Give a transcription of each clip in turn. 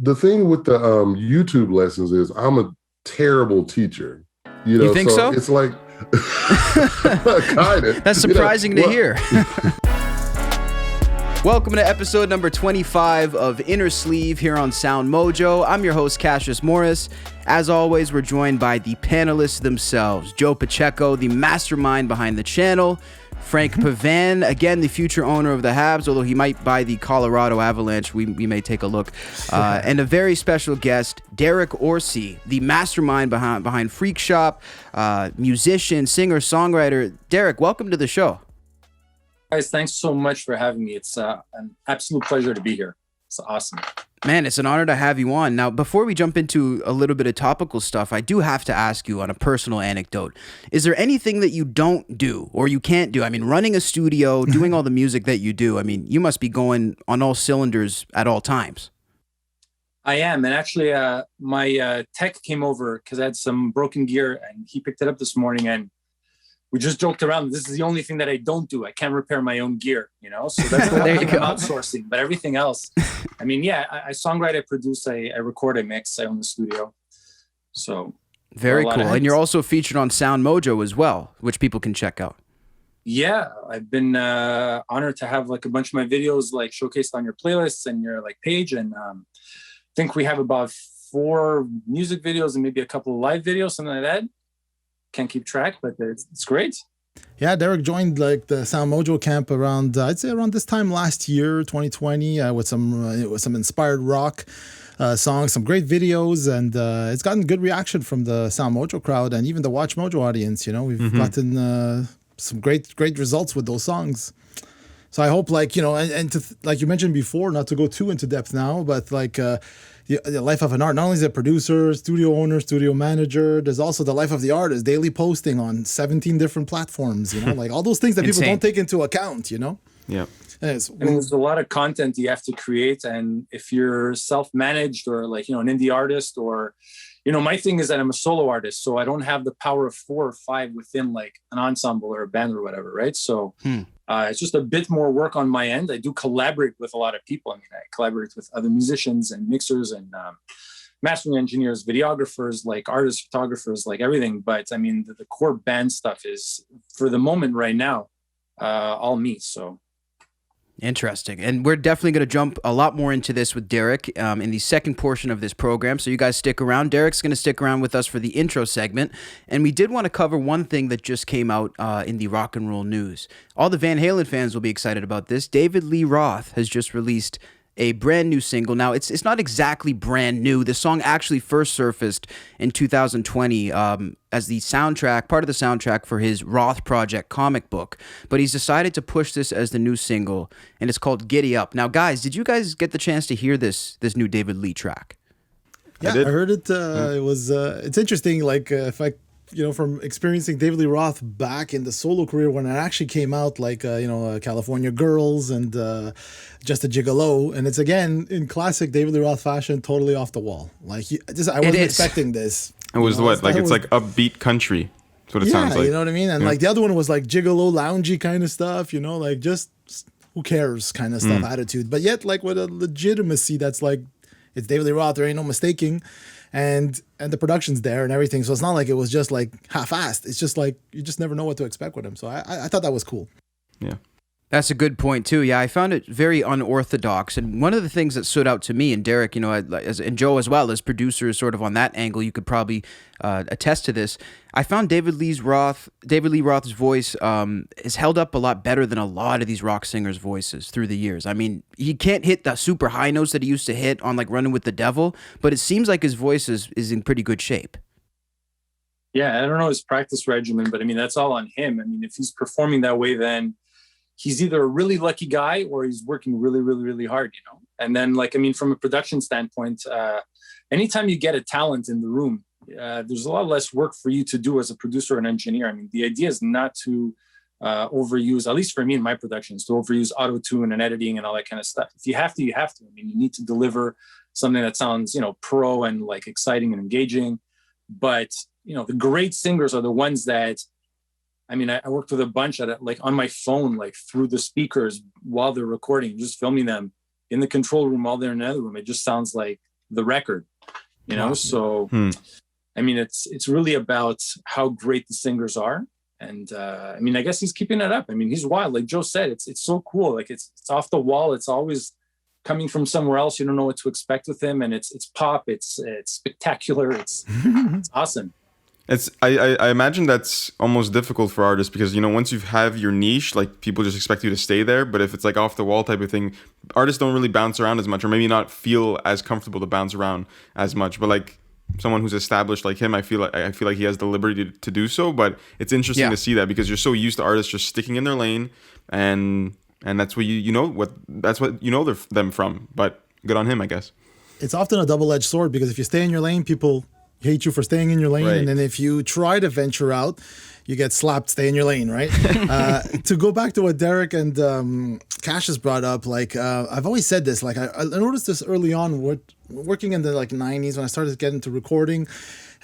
the thing with the YouTube lessons is I'm a terrible teacher. You think so? It's like kind of. That's surprising to hear. Welcome to episode number 25 of Innersleeve here on SoundMojo. I'm your host, Cassius Morris. As always, we're joined by the panelists themselves. Joe Pacheco, the mastermind behind the channel. Frank Pavan, again, the future owner of the Habs, although he might buy the Colorado Avalanche. We may take a look. And a very special guest, Derek Orsi, the mastermind behind Freak Shop, musician, singer, songwriter. Derek, welcome to the show. Guys, thanks so much for having me. It's an absolute pleasure to be here. It's awesome. Man, it's an honor to have you on. Now, before we jump into a little bit of topical stuff, I do have to ask you on a personal anecdote. Is there anything that you don't do or you can't do? I mean, running a studio, doing all the music that you do, I mean, you must be going on all cylinders at all times. I am. And actually, my tech came over because I had some broken gear and he picked it up this morning and we just joked around. This is the only thing that I don't do. I can't repair my own gear, you know? So that's the one thing I'm outsourcing. But everything else, I mean, yeah, I songwrite, I produce, I record, I mix, I own the studio. So very cool. And you're also featured on SoundMojo as well, which people can check out. Yeah, I've been honored to have like a bunch of my videos like showcased on your playlists and your like page. And I think we have about 4 music videos and maybe a couple of live videos, something like that. Can't keep track, but it's great. Yeah, Derek joined like the SoundMojo camp around I'd say around this time last year, 2020, with some inspired rock songs, some great videos, and it's gotten good reaction from the SoundMojo crowd and even the Watch Mojo audience. You know, we've gotten some great results with those songs. So I hope, like, you know, and to, like you mentioned before, not to go too into depth now, but like the life of an art, not only is a producer, studio owner, studio manager, there's also the life of the artist, daily posting on 17 different platforms, you know, like all those things that people don't take into account, you know? Yeah. And there's a lot of content you have to create. And if you're self-managed or like, you know, an indie artist or, you know, my thing is that I'm a solo artist, so I don't have the power of 4 or 5 within like an ensemble or a band or whatever, right? So it's just a bit more work on my end. I do collaborate with a lot of people. I mean, I collaborate with other musicians and mixers and mastering engineers, videographers, like artists, photographers, like everything. But I mean, the core band stuff is, for the moment right now, all me, so. Interesting. And we're definitely going to jump a lot more into this with Derek in the second portion of this program. So you guys stick around. Derek's going to stick around with us for the intro segment. And we did want to cover one thing that just came out in the rock and roll news. All the Van Halen fans will be excited about this. David Lee Roth has just released a brand new single. Now, it's not exactly brand new. The song actually first surfaced in 2020 as the soundtrack, part of the soundtrack for his Roth Project comic book. But he's decided to push this as the new single, and it's called Giddy Up. Now, guys, did you guys get the chance to hear this new David Lee track? Yeah, I heard it. It was. It's interesting. Like if I. You know, from experiencing David Lee Roth back in the solo career when it actually came out, like, California Girls and Just a Gigolo. And it's, again, in classic David Lee Roth fashion, totally off the wall. Like, I wasn't expecting this. It was what? Like, it's like upbeat country. That's what it sounds like. You know what I mean? And, like, the other one was, like, gigolo, loungy kind of stuff, you know, like, just who cares kind of stuff attitude. But yet, like, with a legitimacy that's, like, it's David Lee Roth, there ain't no mistaking. And the production's there and everything. So it's not like it was just like half-assed. It's just like you just never know what to expect with him. So I thought that was cool. Yeah. That's a good point, too. Yeah, I found it very unorthodox. And one of the things that stood out to me, and Derek, you know, and Joe as well, as producers sort of on that angle, you could probably attest to this. I found David Lee Roth's voice is held up a lot better than a lot of these rock singers' voices through the years. I mean, he can't hit the super high notes that he used to hit on like Running with the Devil, but it seems like his voice is in pretty good shape. Yeah, I don't know his practice regimen, but I mean, that's all on him. I mean, if he's performing that way, then he's either a really lucky guy or he's working really, really, really hard, you know? And then, like, I mean, from a production standpoint, anytime you get a talent in the room, there's a lot less work for you to do as a producer and engineer. I mean, the idea is not to overuse, at least for me in my productions, to overuse auto-tune and editing and all that kind of stuff. If you have to, you have to. I mean, you need to deliver something that sounds, you know, pro and like exciting and engaging. But, you know, the great singers are the ones that, I mean, I worked with a bunch that, like, on my phone, like through the speakers while they're recording, just filming them in the control room while they're in another room. It just sounds like the record, you know? Wow. So, I mean, it's really about how great the singers are. And I mean, I guess he's keeping it up. I mean, he's wild. Like Joe said, it's so cool. Like it's off the wall. It's always coming from somewhere else. You don't know what to expect with him. And it's pop. It's spectacular. It's awesome. I imagine that's almost difficult for artists because, you know, once you have your niche, like people just expect you to stay there. But if it's like off the wall type of thing, artists don't really bounce around as much, or maybe not feel as comfortable to bounce around as much. But like someone who's established like him, I feel like he has the liberty to do so. But it's interesting to see that because you're so used to artists just sticking in their lane, and that's what that's what you know them from. But good on him, I guess. It's often a double-edged sword because if you stay in your lane, people hate you for staying in your lane, and then if you try to venture out, you get slapped. Stay in your lane, right? To go back to what Derek and Cassius brought up, like I've always said this. Like I noticed this early on, working in the like 90s when I started getting into recording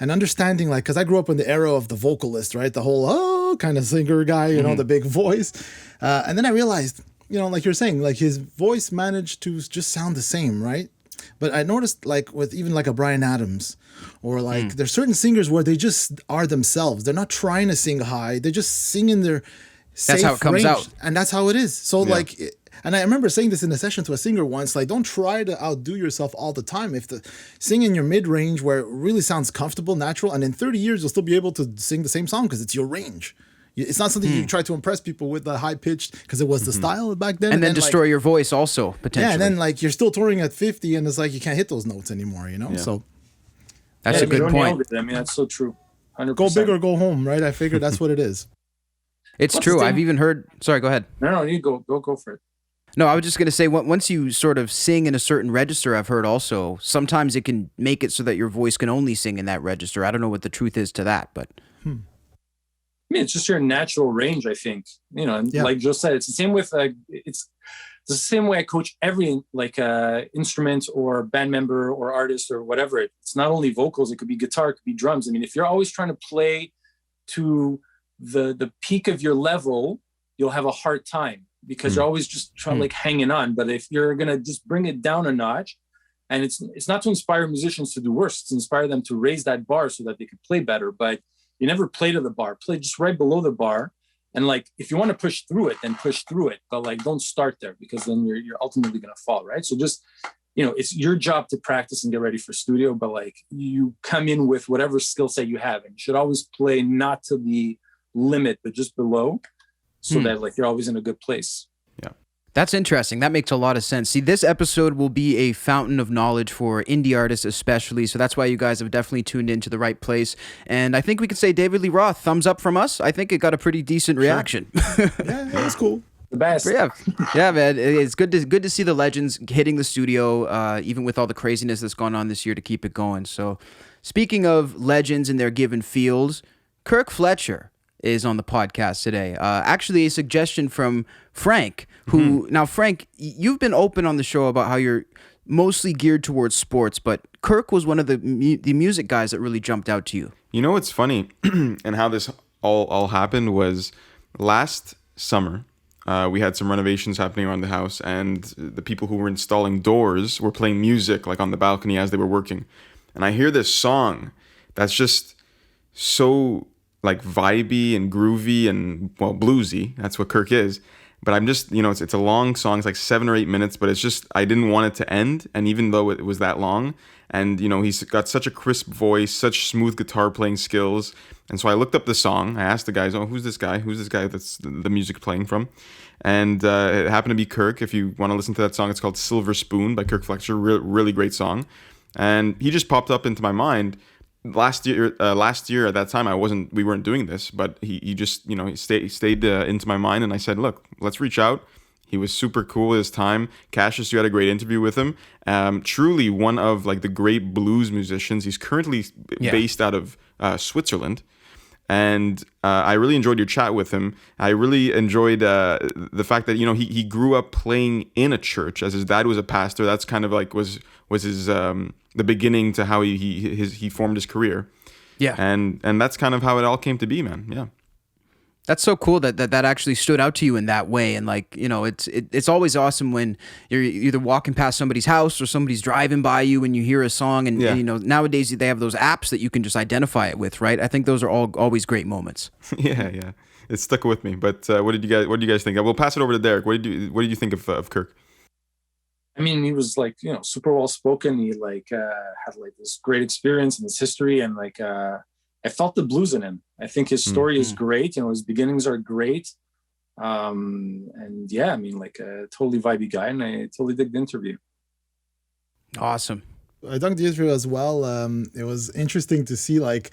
and understanding, like, because I grew up in the era of the vocalist, right? The whole kind of singer guy, you know, the big voice, and then I realized, you know, like you're saying, like his voice managed to just sound the same, right? But I noticed, like, with even like a Bryan Adams, or like there's certain singers where they just are themselves. They're not trying to sing high. They just sing in their safe That's how it comes range, out. and that's how it is. So like, and I remember saying this in a session to a singer once, like, don't try to outdo yourself all the time. If sing in your mid range where it really sounds comfortable, natural, and in 30 years you'll still be able to sing the same song because it's your range. It's not something you try to impress people with the high pitched because it was the style back then. And then destroy your voice also, potentially. Yeah, and then like you're still touring at 50 and it's like you can't hit those notes anymore, you know? So that's a good point. I mean, that's so true. 100%. Go big or go home, right? I figured that's what it is. It's true. I've even heard. Sorry, go ahead. No, you go for it. No, I was just going to say, once you sort of sing in a certain register, I've heard also, sometimes it can make it so that your voice can only sing in that register. I don't know what the truth is to that, but... I mean, it's just your natural range, I think. You know, and like Joe said, it's the same with it's the same way I coach every like instrument or band member or artist or whatever. It's not only vocals; it could be guitar, it could be drums. I mean, if you're always trying to play to the peak of your level, you'll have a hard time because you're always just trying like hanging on. But if you're gonna just bring it down a notch, and it's not to inspire musicians to do worse; it's to inspire them to raise that bar so that they could play better. But you never play to the bar, play just right below the bar. And like, if you want to push through it, then push through it. But like, don't start there because then you're ultimately going to fall, right? So just, you know, it's your job to practice and get ready for studio, but like you come in with whatever skill set you have and you should always play not to the limit, but just below so that like you're always in a good place. That's interesting. That makes a lot of sense. See, this episode will be a fountain of knowledge for indie artists especially, so that's why you guys have definitely tuned into the right place. And I think we could say David Lee Roth, thumbs up from us. I think it got a pretty decent reaction. Yeah, that's cool. The best. Yeah, man. It's good to see the legends hitting the studio, even with all the craziness that's gone on this year to keep it going. So, speaking of legends in their given fields, Kirk Fletcher is on the podcast today. Actually, a suggestion from Frank, who now Frank, you've been open on the show about how you're mostly geared towards sports, but Kirk was one of the music guys that really jumped out to you. You know what's funny, and how this all happened was last summer. We had some renovations happening around the house, and the people who were installing doors were playing music like on the balcony as they were working. And I hear this song that's just so like vibey and groovy and, well, bluesy. That's what Kirk is. But I'm just, you know, it's a long song. It's like 7 or 8 minutes, but it's just, I didn't want it to end. And even though it was that long, and, you know, he's got such a crisp voice, such smooth guitar playing skills. And so I looked up the song. I asked the guys, oh, who's this guy? Who's this guy that's the music playing from? And it happened to be Kirk. If you want to listen to that song, it's called Silver Spoon by Kirk Fletcher. Really great song. And he just popped up into my mind. Last year at that time, we weren't doing this, but he just, you know, he stayed into my mind, and I said, look, let's reach out. He was super cool at his time. Cassius, you had a great interview with him. Truly one of like the great blues musicians. He's currently based out of Switzerland. And I really enjoyed your chat with him. I really enjoyed the fact that, you know, he grew up playing in a church, as his dad was a pastor. That's kind of like was his the beginning to how he formed his career. Yeah. And that's kind of how it all came to be, man. Yeah. That's so cool that actually stood out to you in that way. And like, you know, it's always awesome when you're either walking past somebody's house or somebody's driving by you and you hear a song and, you know, nowadays they have those apps that you can just identify it with, right? I think those are always great moments. Yeah. It stuck with me. But what did you guys think? We'll pass it over to Derek. What did you think of Kirk? I mean, he was like, you know, super well spoken. He like had like this great experience in his history, and like I felt the blues in him. I think his story is great. You know, his beginnings are great. And yeah, I mean, like a totally vibey guy, and I totally dig the interview. Awesome. I dug the interview as well. It was interesting to see, like,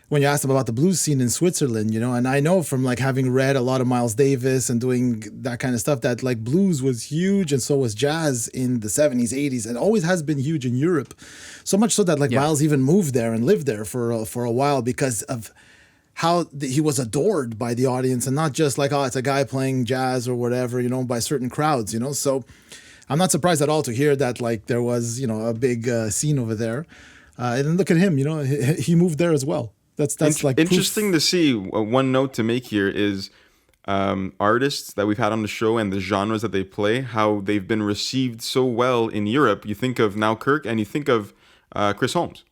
when you asked him about the blues scene in Switzerland, you know, and I know from like having read a lot of Miles Davis and doing that kind of stuff that like blues was huge, and so was jazz in the 70s, 80s, and always has been huge in Europe. So much so that like Miles even moved there and lived there for a while because of how he was adored by the audience, and not just like, oh, it's a guy playing jazz or whatever, you know, by certain crowds, you know. So I'm not surprised at all to hear that like there was, you know, a big scene over there. And then look at him, you know, he moved there as well. That's like interesting proof. to see. One note to make here is artists that we've had on the show and the genres that they play, how they've been received so well in Europe. You think of now Kirk, and you think of Chris Holmes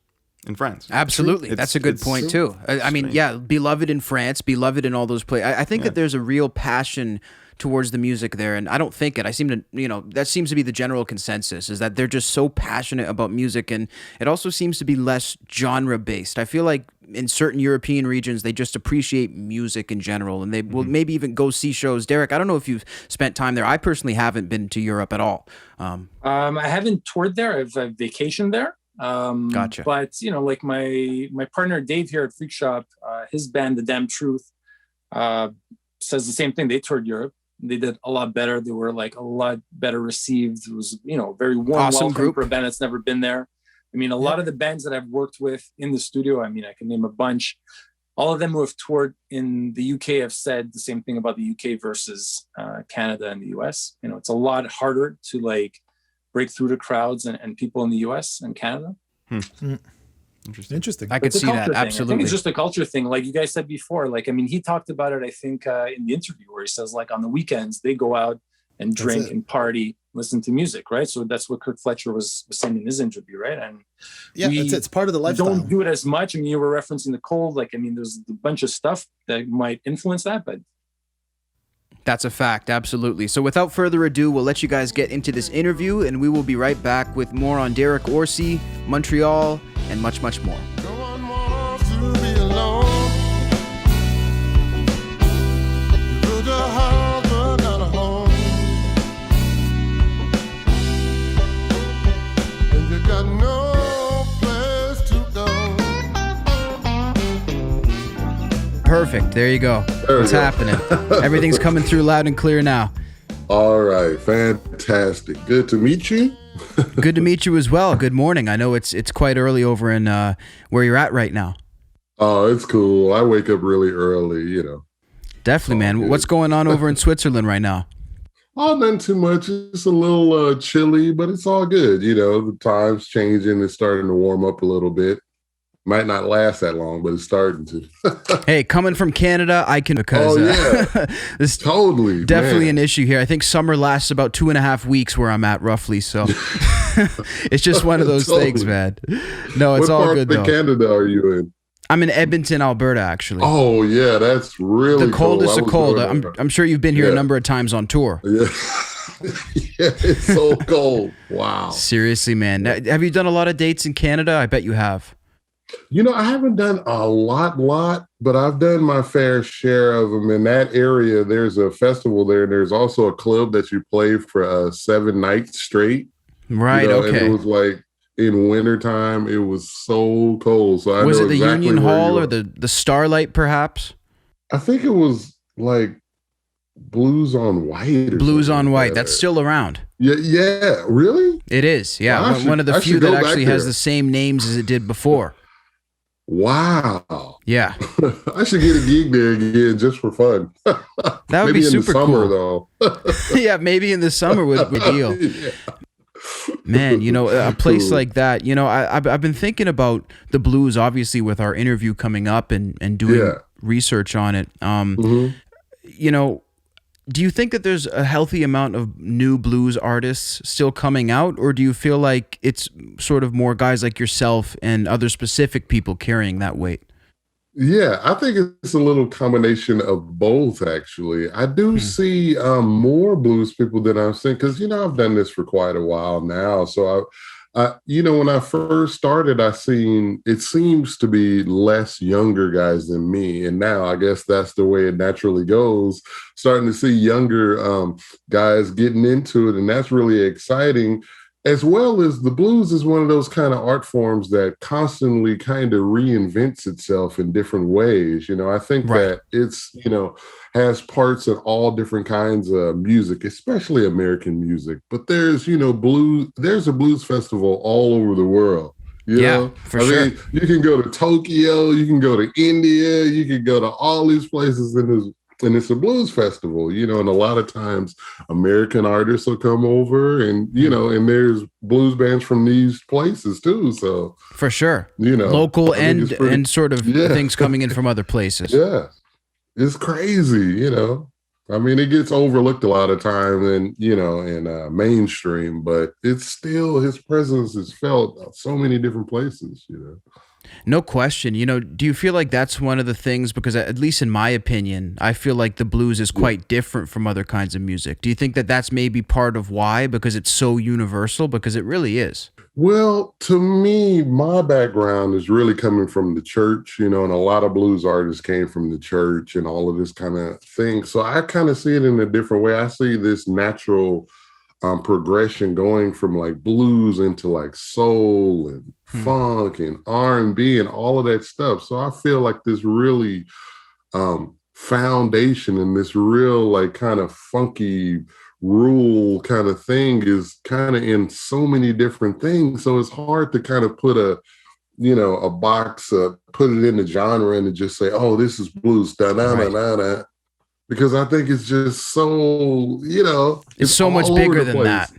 in France. Absolutely. That's a good point too. I mean, yeah, beloved in France, beloved in all those places. I think that there's a real passion towards the music there, and I don't think it. I seem to, you know, that seems to be the general consensus, is that they're just so passionate about music, and it also seems to be less genre based. I feel like in certain European regions, they just appreciate music in general, and they will maybe even go see shows. Derek, I don't know if you've spent time there. I personally haven't been to Europe at all. I haven't toured there. I've vacationed there. Gotcha. But you know, like my partner Dave here at Freak Shop, his band The Damn Truth says the same thing. They toured Europe. They did a lot better. They were like a lot better received. It was, you know, very warm welcome group for a band that's never been there. I mean, a lot of the bands that I've worked with in the studio, I mean, I can name a bunch. All of them who have toured in the UK have said the same thing about the UK versus Canada and the US. You know, it's a lot harder to like break through to crowds and people in the US and Canada. Interesting. I could see that. Thing. Absolutely. I think it's just a culture thing. Like you guys said before, like, I mean, he talked about it, I think, in the interview where he says like on the weekends, they go out and drink and party, listen to music, right? So that's what Kirk Fletcher was saying in his interview, right? And yeah, it's part of the lifestyle. Don't do it as much. I mean, you were referencing the cold. Like, I mean, there's a bunch of stuff that might influence that, but that's a fact, absolutely. So without further ado, we'll let you guys get into this interview, and we will be right back with more on Derek Orsi, Montreal, and much, much more. No one wants to be alone. You build a house but not a home, and you got no place to go. Perfect. There you go. What's happening? Everything's coming through loud and clear now. All right. Fantastic. Good to meet you. Good to meet you as well. Good morning. I know it's quite early over in where you're at right now. Oh, it's cool. I wake up really early, you know. Definitely, man. Good. What's going on over in Switzerland right now? Oh, nothing too much. It's a little chilly, but it's all good. You know, the time's changing. It's starting to warm up a little bit. Might not last that long, but it's starting to. Hey, coming from Canada, I can, because this totally definitely an issue here. I think summer lasts about 2.5 weeks where I'm at, roughly. So it's just one of those things, man. No, it's all good though. What part of Canada are you in? I'm in Edmonton, Alberta, actually. Oh yeah, that's really the coldest of cold. I'm sure you've been here a number of times on tour. Yeah. Yeah, it's so cold. Wow. Seriously, man. Now, have you done a lot of dates in Canada? I bet you have. You know, I haven't done a lot, but I've done my fair share of them. In that area, there's a festival there, and there's also a club that you play for 7 nights straight. Right, you know, okay. And it was like in wintertime, it was so cold. So was know it the exactly Union Hall or the Starlight, perhaps? I think it was like Blues on White. Blues on White. That's still around. Yeah, really? It is, yeah. Well, one of the few that actually has the same names as it did before. Wow. Yeah. I should get a gig there again just for fun. That would be super summer, cool. though. Yeah, maybe in the summer would deal. Yeah. Man, you know, a place like that, you know, I've been thinking about the blues, obviously, with our interview coming up and doing research on it. You know, do you think that there's a healthy amount of new blues artists still coming out, or do you feel like it's sort of more guys like yourself and other specific people carrying that weight? Yeah, I think it's a little combination of both, actually. I do see more blues people than I've seen, because, I've done this for quite a while now. So, when I first started, it seems to be less younger guys than me. And now I guess that's the way it naturally goes, starting to see younger guys getting into it. And that's really exciting. As well as the blues is one of those kind of art forms that constantly kind of reinvents itself in different ways. I think that it's, has parts of all different kinds of music, especially American music. But there's, there's a blues festival all over the world. You know? For sure. mean, you can go to Tokyo, you can go to India, you can go to all these places, and it's a blues festival, and a lot of times American artists will come over, and, and there's blues bands from these places too. So for sure, local and sort of things coming in from other places. Yeah, it's crazy, I mean, it gets overlooked a lot of time in mainstream, but it's still, his presence is felt at so many different places, No question. Do you feel like that's one of the things, because at least in my opinion, I feel like the blues is quite different from other kinds of music. Do you think that that's maybe part of why, because it's so universal? Because it really is. Well, to me, my background is really coming from the church, and a lot of blues artists came from the church and all of this kind of thing. So I kind of see it in a different way. I see this natural progression going from like blues into like soul and funk and R&B and all of that stuff. So I feel like this really foundation and this real like kind of funky rule kind of thing is kind of in so many different things. So it's hard to kind of put a box, put it in the genre and just say, oh, this is blues, da-da-da-da-da. Because I think it's just so, it's so much bigger than that.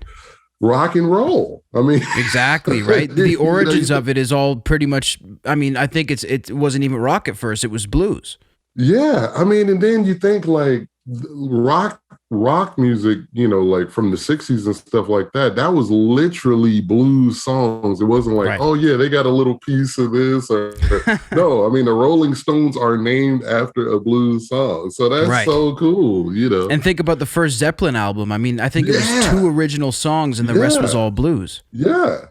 Rock and roll. I mean, exactly, right? The origins of it is all pretty much, I mean, I think it wasn't even rock at first, it was blues. Yeah, I mean, and then you think like rock music, like from the 60s and stuff like that, that was literally blues songs. It wasn't like, oh yeah, they got a little piece of this or no, I mean, the Rolling Stones are named after a blues song. So that's so cool, And think about the first Zeppelin album. I mean, I think it was 2 original songs and the rest was all blues. Yeah.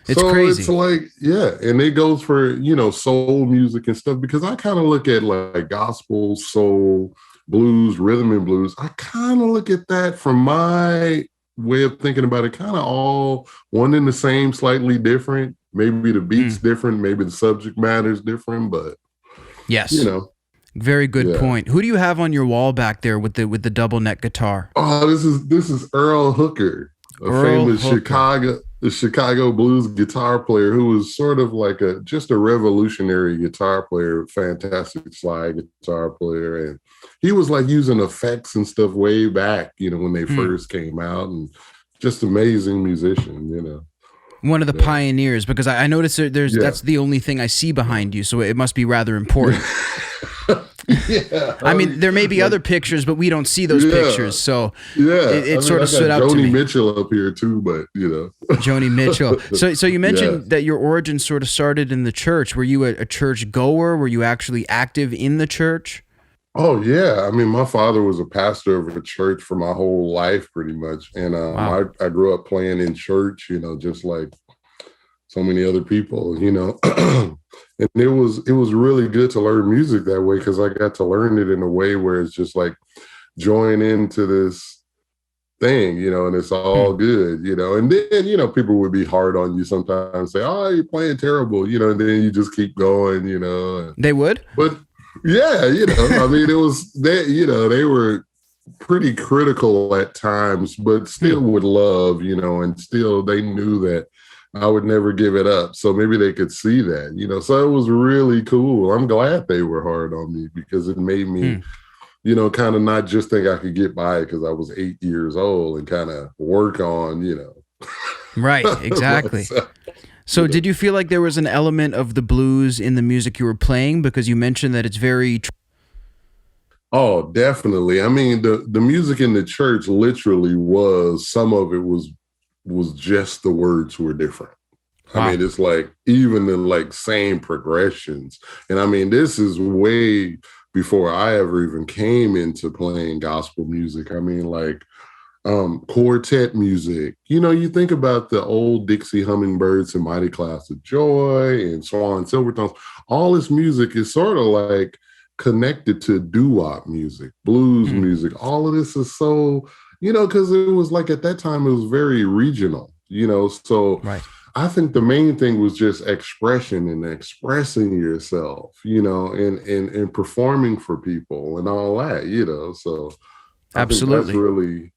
It's crazy. It's like, and it goes for, soul music and stuff, because I kind of look at like gospel, soul, blues, rhythm and blues. I kind of look at that from my way of thinking about it, kind of all one and the same, slightly different. Maybe the beat's different, maybe the subject matter is different, but yes, very good point. Who do you have on your wall back there with the double neck guitar? Oh, this is Earl Hooker, famous Chicago blues guitar player who was sort of like just a revolutionary guitar player, fantastic slide guitar player. And he was like using effects and stuff way back, when they first came out, and just amazing musician, One of the pioneers, because I noticed that's the only thing I see behind you, so it must be rather important. I mean, there may be other pictures, but we don't see those pictures, so it sort of stood out to me. Joni Mitchell up here too, but Joni Mitchell. So you mentioned that your origin sort of started in the church. Were you a church goer? Were you actually active in the church? Oh yeah, I mean, my father was a pastor of a church for my whole life, pretty much, and I grew up playing in church, just like so many other people, and it was really good to learn music that way, because I got to learn it in a way where it's just like join into this thing, and it's all good, and then, people would be hard on you sometimes, say, oh, you're playing terrible, and then you just keep going, They would? But yeah, I mean, it was, they were pretty critical at times, but still with love, and still they knew that I would never give it up. So maybe they could see that, so it was really cool. I'm glad they were hard on me, because it made me, kind of not just think I could get by because I was 8 years old, and kind of work on, Right, exactly. So did you feel like there was an element of the blues in the music you were playing? Because you mentioned that it's very Oh, definitely. I mean, the music in the church literally was, some of it was just the words were different. Wow. I mean, it's like even the like same progressions. And I mean, this is way before I ever even came into playing gospel music. I mean, like quartet music. You think about the old Dixie Hummingbirds and Mighty Clouds of Joy and Swan Silvertones. All this music is sort of like connected to doo-wop music, blues music. All of this is so, because it was like at that time it was very regional, so Right. I think the main thing was just expression and expressing yourself, and performing for people and all that, so I Absolutely. think that's really,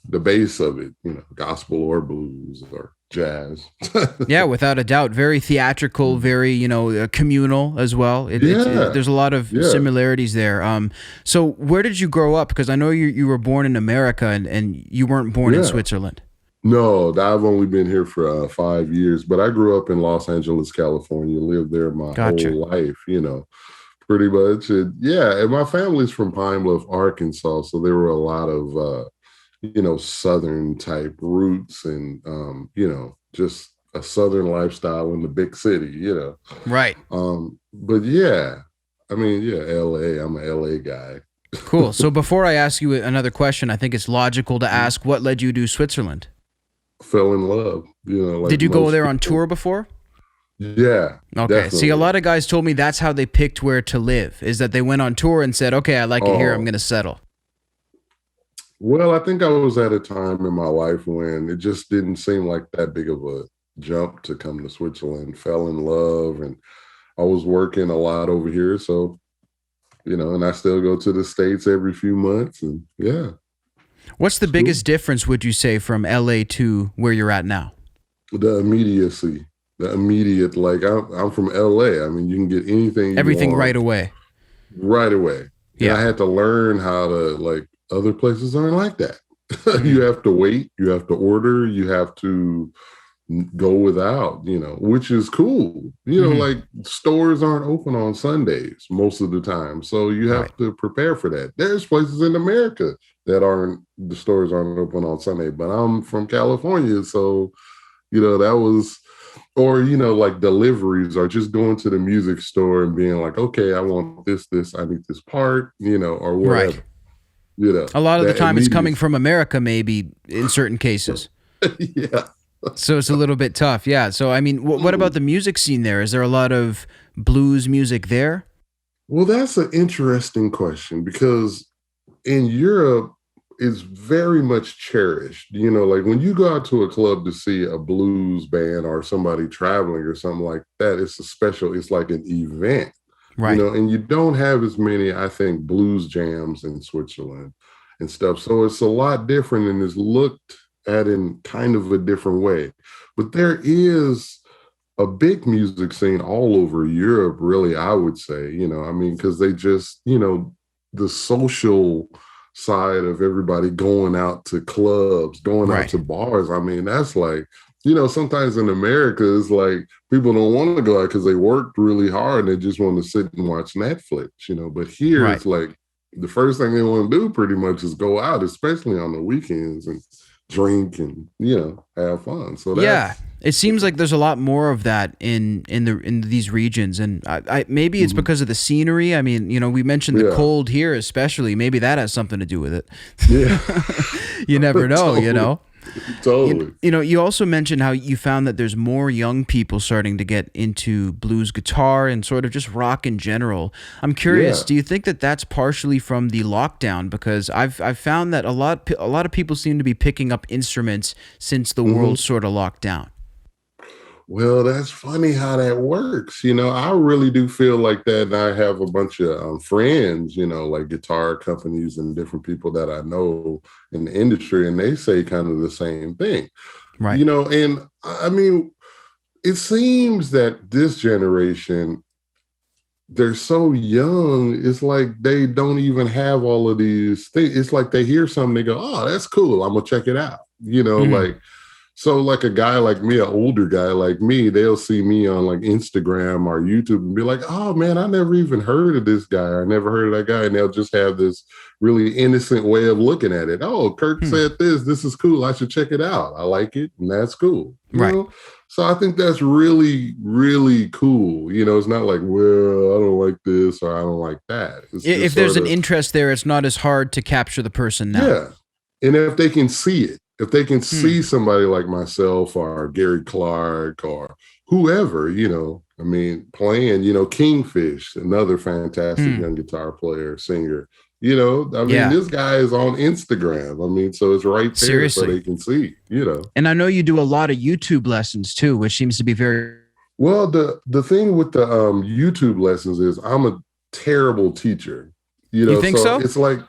the base of it, gospel or blues or jazz. Yeah, without a doubt. Very theatrical, very, communal as well. There's a lot of similarities there. So where did you grow up? Because I know you were born in America and you weren't born in Switzerland. No, I've only been here for 5 years, but I grew up in Los Angeles, California, lived there my whole life, pretty much. And my family's from Pine Bluff, Arkansas. So there were a lot of, Southern type roots and, just a Southern lifestyle in the big city, Right. But yeah, I mean, LA, I'm an LA guy. Cool. So before I ask you another question, I think it's logical to ask what led you to Switzerland? Fell in love, like did you go there on tour before? Yeah. Okay. Definitely. See, a lot of guys told me that's how they picked where to live, is that they went on tour and said, okay, I like it here, I'm going to settle. Well, I think I was at a time in my life when it just didn't seem like that big of a jump to come to Switzerland. Fell in love, and I was working a lot over here. So, and I still go to the States every few months, and yeah. What's the biggest difference, would you say, from LA to where you're at now? The immediacy, the immediate, like I'm from LA. I mean, you can get anything. Everything you want right away. Right away. Yeah. And I had to learn how to, like, other places aren't like that. You have to wait, you have to order, you have to go without, which is cool. Like stores aren't open on Sundays most of the time. So you have to prepare for that. There's places in America that the stores aren't open on Sunday, but I'm from California. So, that was, or, like deliveries or just going to the music store and being like, okay, I want this, I need this part, or whatever. Right. A lot of the time it's coming from America, maybe in certain cases. Yeah. So it's a little bit tough. Yeah. So, I mean, what about the music scene there? Is there a lot of blues music there? Well, that's an interesting question because in Europe, it's very much cherished. Like when you go out to a club to see a blues band or somebody traveling or something like that, it's like an event. Right. And you don't have as many, I think, blues jams in Switzerland and stuff. So it's a lot different and it's looked at in kind of a different way. But there is a big music scene all over Europe, really, I would say, because they just, the social side of everybody going out to clubs, going out to bars. I mean, that's like, sometimes in America, it's like people don't want to go out because they worked really hard and they just want to sit and watch Netflix, but here it's like the first thing they want to do pretty much is go out, especially on the weekends, and drink and have fun. So it seems like there's a lot more of that in these regions, and I maybe it's because of the scenery. I mean, we mentioned the cold here, especially. Maybe that has something to do with it. Yeah, you never know. Totally. You also mentioned how you found that there's more young people starting to get into blues guitar and sort of just rock in general. I'm curious, do you think that that's partially from the lockdown? Because I've found that a lot of people seem to be picking up instruments since the world sort of locked down. Well, that's funny how that works. I really do feel like that. And I have a bunch of friends, like guitar companies and different people that I know in the industry, and they say kind of the same thing. Right. And I mean, it seems that this generation, they're so young, it's like they don't even have all of these things. It's like they hear something, they go, oh, that's cool, I'm going to check it out. Like, So like a guy like me, an older guy like me, they'll see me on like Instagram or YouTube and be like, oh man, I never even heard of this guy. I never heard of that guy. And they'll just have this really innocent way of looking at it. Oh, Kirk said this. This is cool. I should check it out. I like it. And that's cool. You know? So I think that's really, really cool. You know, it's not like, well, I don't like this or I don't like that. If there's an interest there, it's not as hard to capture the person now. Yeah. And if they can see it, if they can see somebody like myself or Gary Clark or whoever, you know, I mean, playing, you know, Kingfish, another fantastic young guitar player, singer, you know, I mean, this guy is on Instagram. I mean, so it's right there so they can see, you know. And I know you do a lot of YouTube lessons too, which seems to be very... Well, the thing with the YouTube lessons is I'm a terrible teacher. You know, you think so? It's like...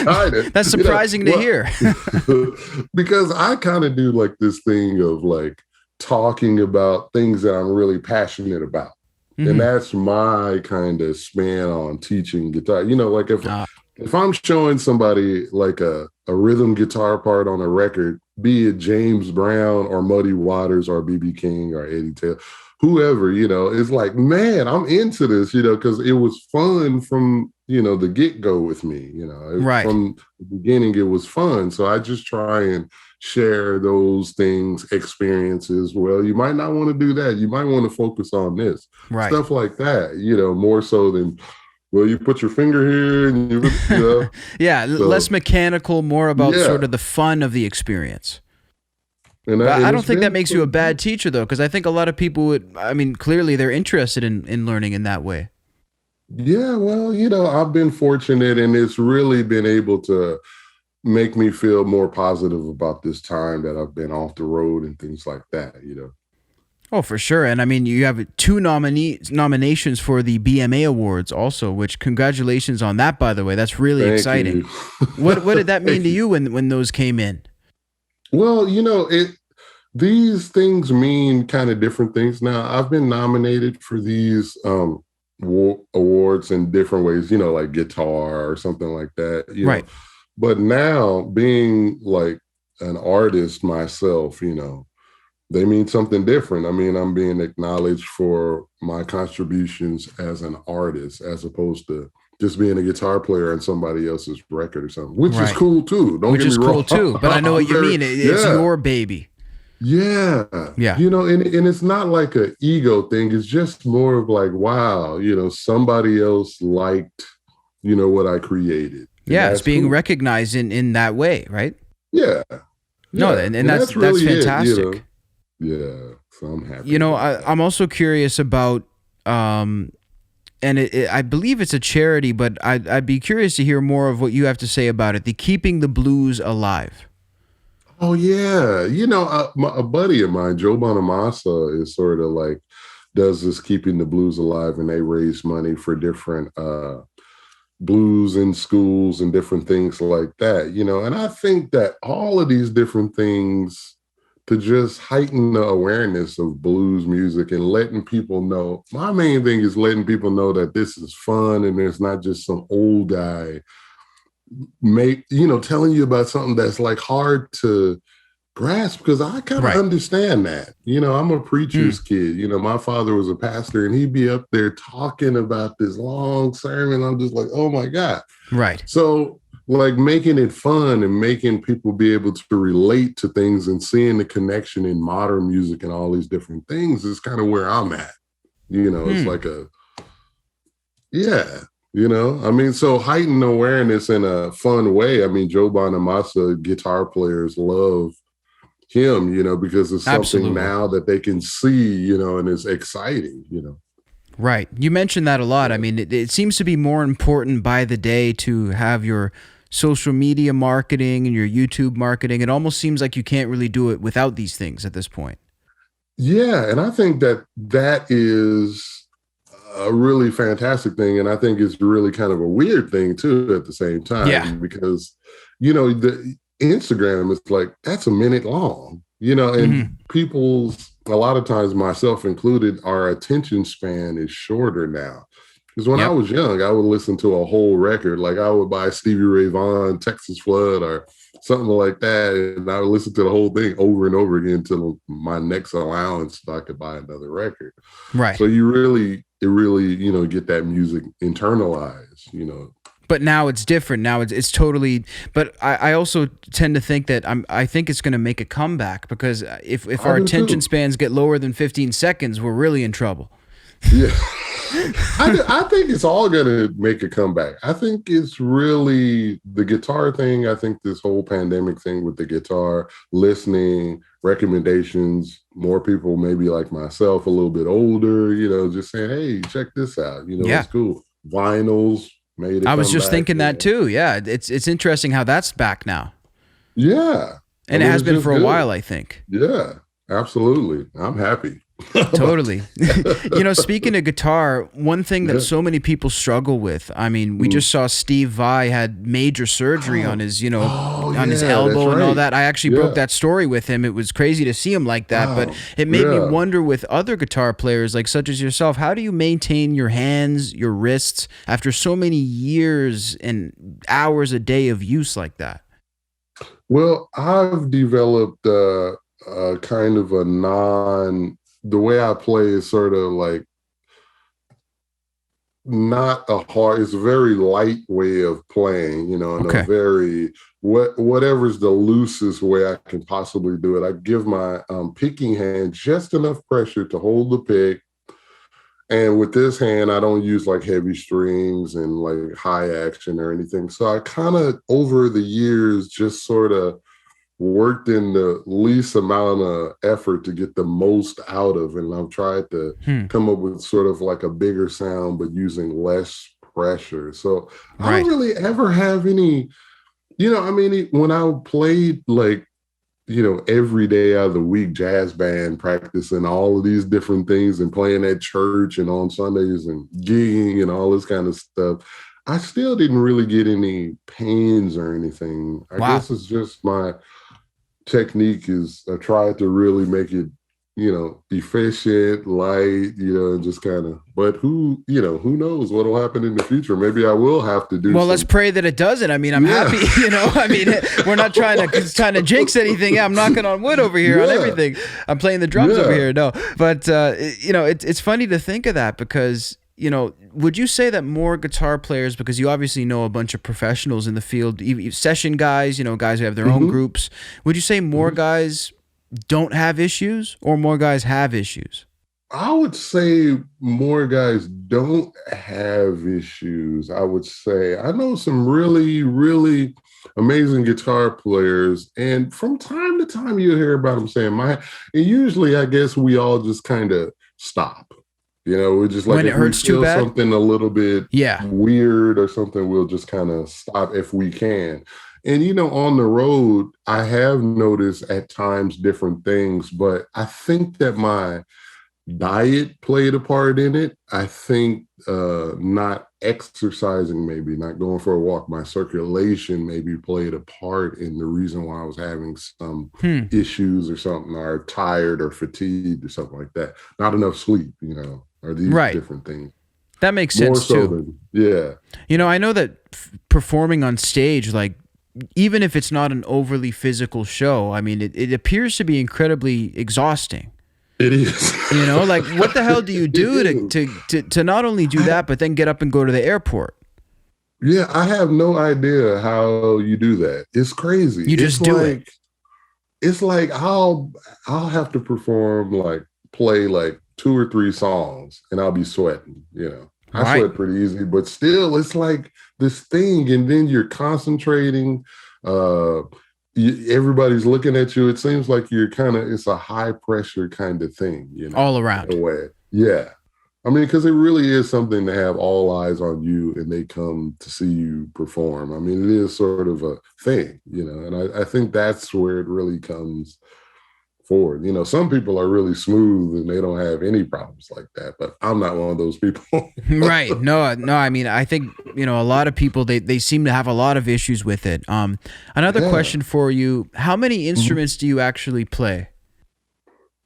kind of. That's surprising to hear. Because I kind of do like this thing of like talking about things that I'm really passionate about. And that's my kind of span on teaching guitar. You know, like if I'm showing somebody like a rhythm guitar part on a record, be it James Brown or Muddy Waters or B.B. King or Eddie Taylor, whoever, you know, it's like, man, I'm into this, you know, because it was fun from, you know, the get-go with me, you know. From the beginning, it was fun. So I just try and share those things, experiences. Well, you might not want to do that. You might want to focus on this. Stuff like that, you know, more so than, well, you put your finger here and you know. So, less mechanical, more about sort of the fun of the experience. And I don't think that makes you a bad teacher, though, because I think a lot of people would, I mean, clearly they're interested in learning in that way. Yeah, well, you know, I've been fortunate, and it's really been able to make me feel more positive about this time that I've been off the road and things like that, you know. Oh, for sure. And I mean, you have 2 nominations for the BMA Awards also, which congratulations on that, by the way. That's really exciting. What did that mean to you when those came in? Well, you know, these things mean kind of different things. Now, I've been nominated for these awards in different ways, you know, like guitar or something like that. You know? But now being like an artist myself, you know, they mean something different. I mean, I'm being acknowledged for my contributions as an artist, as opposed to just being a guitar player on somebody else's record or something, which is cool too. Don't get me wrong. Which is cool too, but I know what you mean. It's your baby. Yeah. You know, and it's not like an ego thing. It's just more of like, wow, you know, somebody else liked, you know, what I created. And it's being recognized in that way, right? Yeah. No, and that's really fantastic. You know? Yeah, so I'm happy. You know, I'm also curious about, and I believe it's a charity, but I'd be curious to hear more of what you have to say about it. The Keeping the Blues Alive. Oh yeah, you know, a buddy of mine, Joe Bonamassa, is sort of like does this Keeping the Blues Alive, and they raise money for different blues in schools and different things like that. You know, and I think that all of these different things to just heighten the awareness of blues music and letting people know. My main thing is letting people know that this is fun and it's not just some old guy telling you about something that's like hard to grasp, because I kind of understand that. You know, I'm a preacher's kid. You know, my father was a pastor and he'd be up there talking about this long sermon. I'm just like, oh my God. Right. So like making it fun and making people be able to relate to things and seeing the connection in modern music and all these different things is kind of where I'm at. You know, it's like you know, I mean, so heightened awareness in a fun way. I mean, Joe Bonamassa, guitar players love him, you know, because it's something now that they can see, you know, and it's exciting, you know. Right. You mentioned that a lot. I mean, it seems to be more important by the day to have your social media marketing and your YouTube marketing. It almost seems like you can't really do it without these things at this point. Yeah. And I think that is a really fantastic thing. And I think it's really kind of a weird thing too at the same time, because, you know, the Instagram is like, that's a minute long, you know, and a lot of times, myself included, our attention span is shorter now. Because when I was young, I would listen to a whole record. Like I would buy Stevie Ray Vaughan, Texas Flood, or something like that, and I would listen to the whole thing over and over again until my next allowance so I could buy another record. Right. So you really, get that music internalized. But now it's different. Now it's totally. But I also tend to think that I think it's going to make a comeback, because if our attention spans get lower than 15 seconds, we're really in trouble. Yeah. I think it's all going to make a comeback. I think it's really the guitar thing. I think this whole pandemic thing with the guitar, listening, recommendations, more people maybe like myself, a little bit older, just saying, hey, check this out. It's cool. Vinyls made it. I was just thinking that too. Yeah. It's interesting how that's back now. Yeah. And it has been for a while, I think. Yeah, absolutely. I'm happy. Totally. Speaking of guitar, one thing that so many people struggle with, I mean, we just saw Steve Vai had major surgery on his, on his elbow and all that. I actually broke that story with him. It was crazy to see him like that, but it made me wonder with other guitar players, like such as yourself, how do you maintain your hands, your wrists after so many years and hours a day of use like that? Well, I've developed kind of the way I play is sort of like not a hard, it's a very light way of playing, and a very, whatever's the loosest way I can possibly do it. I give my picking hand just enough pressure to hold the pick. And with this hand, I don't use like heavy strings and like high action or anything. So I kind of, over the years, just sort of worked in the least amount of effort to get the most out of, and I've tried to come up with sort of like a bigger sound, but using less pressure. So I don't really ever have any, when I played like, every day out of the week, jazz band, practicing all of these different things and playing at church and on Sundays and gigging and all this kind of stuff, I still didn't really get any pains or anything. I guess it's just my technique is I try to really make it, efficient, light, and just kind of, but who knows what'll happen in the future. Maybe I will have to do. Well, let's pray that it doesn't. I mean, I'm happy, we're not trying to jinx anything. I'm knocking on wood over here on everything. I'm playing the drums over here. No, but it's funny to think of that because, would you say that more guitar players, because you obviously know a bunch of professionals in the field, session guys, guys who have their own groups, would you say more guys don't have issues or more guys have issues? I would say more guys don't have issues. I would say I know some really, really amazing guitar players, and from time to time you hear about them saying, and usually I guess we all just kind of stop. We're just like, when it hurts too bad, something a little bit weird or something, we'll just kind of stop if we can. And, on the road, I have noticed at times different things, but I think that my diet played a part in it. I think not exercising, maybe not going for a walk, my circulation maybe played a part in the reason why I was having some issues or something, or tired or fatigued or something like that. Not enough sleep, or these different things. That makes sense too. I know that performing on stage, like, even if it's not an overly physical show, I mean, it appears to be incredibly exhausting. It is. Like, what the hell do you do to not only do that, but then get up and go to the airport? Yeah, I have no idea how you do that. It's crazy. You just do it. It's like I'll have to perform, like play like 2 or 3 songs, and I'll be sweating. I sweat pretty easy, but still, it's like this thing, and then you're concentrating. Everybody's looking at you. It seems like it's a high pressure kind of thing, all around. In a way. Yeah. I mean, because it really is something to have all eyes on you and they come to see you perform. I mean, it is sort of a thing, and I think that's where it really comes forward. Some people are really smooth and they don't have any problems like that, but I'm not one of those people. Right. No, I mean, I think, a lot of people, they seem to have a lot of issues with it. Another question for you, how many instruments do you actually play?